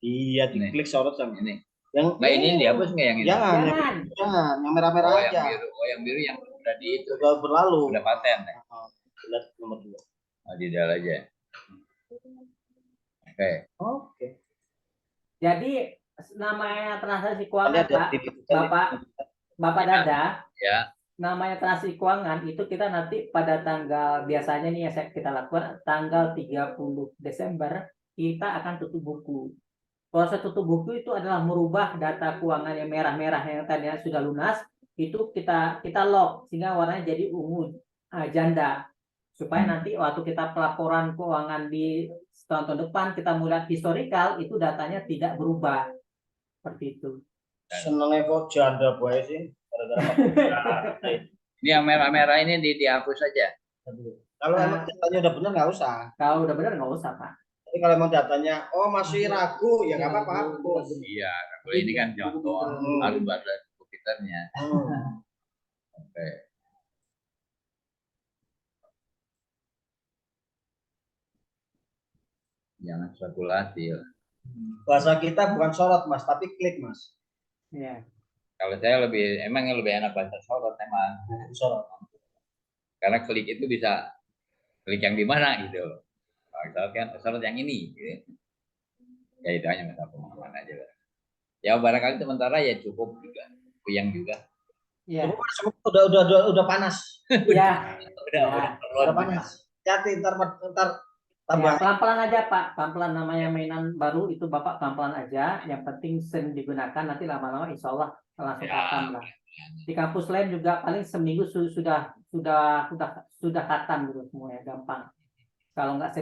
Iya, diklik sorot sama ini. yang Nggak ini dihapus nggak yang ini? Jangan, Jangan. jangan, yang merah-merah Oh, aja. yang biru. Oh, yang biru yang udah di itu. Udah berlalu. Udah paten ya. Delete nomor 2. Oh, di dalam aja. Oke. Oke. Jadi namanya transaksi Ini keuangan ada Pak, Bapak Dada. Ya. Namanya transaksi keuangan itu kita nanti pada tanggal biasanya nih yang kita lakukan tanggal 30 Desember kita akan tutup buku. Proses tutup buku itu adalah merubah data keuangan yang merah-merah yang tadinya sudah lunas itu kita lock sehingga warnanya jadi ungu janda supaya nanti waktu kita pelaporan keuangan di tahun depan kita mulai historikal itu datanya tidak berubah seperti itu. Senengnya kok janda boy sih. Ini yang merah-merah ini dihapus saja. Kalau emang datanya udah benar nggak usah. Kalau udah benar nggak usah Pak. Tapi kalau emang datanya masih ragu ya nggak apa-apa hapus. Iya, kalau ini kan contoh harus ada komputernya. Oke. Jangan spekulasi. Bahasa kita bukan sorot Mas, tapi klik Mas. Iya. Kalau saya emang lebih enak baca sorot emang. Sorot. Karena klik itu bisa klik yang di mana gitu. Kalau kan sorot yang ini. Gitu. Ya itu hanya masalah pemahaman aja. Ya barangkali sementara ya cukup juga. Puyang juga. Iya. Udah panas. Iya. Udah panas. Hati ntar tambah. Ya, pelan-pelan aja Pak, pelan-pelan namanya mainan baru itu Bapak pelan-pelan aja. Yang penting sering digunakan nanti lama-lama Insya Allah langsung khatam lah. Di kampus lain juga paling seminggu sudah khatam gitu semuanya gampang. Kalau nggak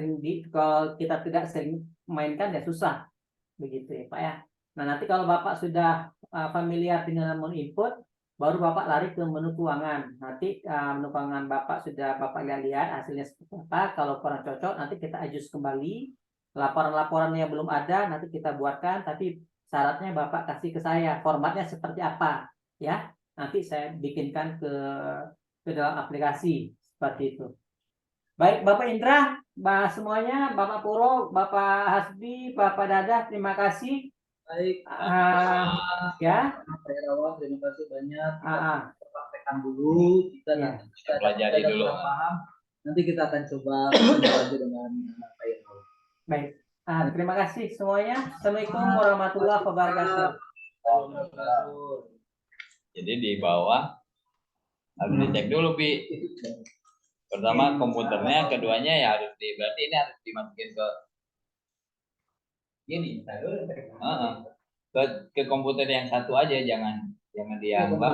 kalau kita tidak sering mainkan ya susah begitu ya Pak ya. Nah nanti kalau Bapak sudah familiar dengan menu input, baru Bapak lari ke menu keuangan. Nanti menu keuangan Bapak sudah Bapak lihat hasilnya seperti apa. Kalau kurang cocok nanti kita adjust kembali. Laporan-laporan yang belum ada nanti kita buatkan. Tapi syaratnya Bapak kasih ke saya formatnya seperti apa ya. Nanti saya bikinkan ke dalam aplikasi seperti itu. Baik Bapak Indra, semuanya, Bapak Puro, Bapak Hasbi, Bapak Dadah, terima kasih. Baik, ya. Pak Irawan, terima kasih banyak. Kita praktekkan dulu, kita nanti kita pelajari dulu. Paham. Nanti kita akan coba lagi dengan Pak Irawan. Baik, terima kasih semuanya. Assalamualaikum warahmatullahi wabarakatuh. Jadi di bawah harus dicek dulu Pi. Pertama komputernya, keduanya ya harus berarti ini harus dimasukin ke Gini, ke komputer yang satu aja, jangan diambang.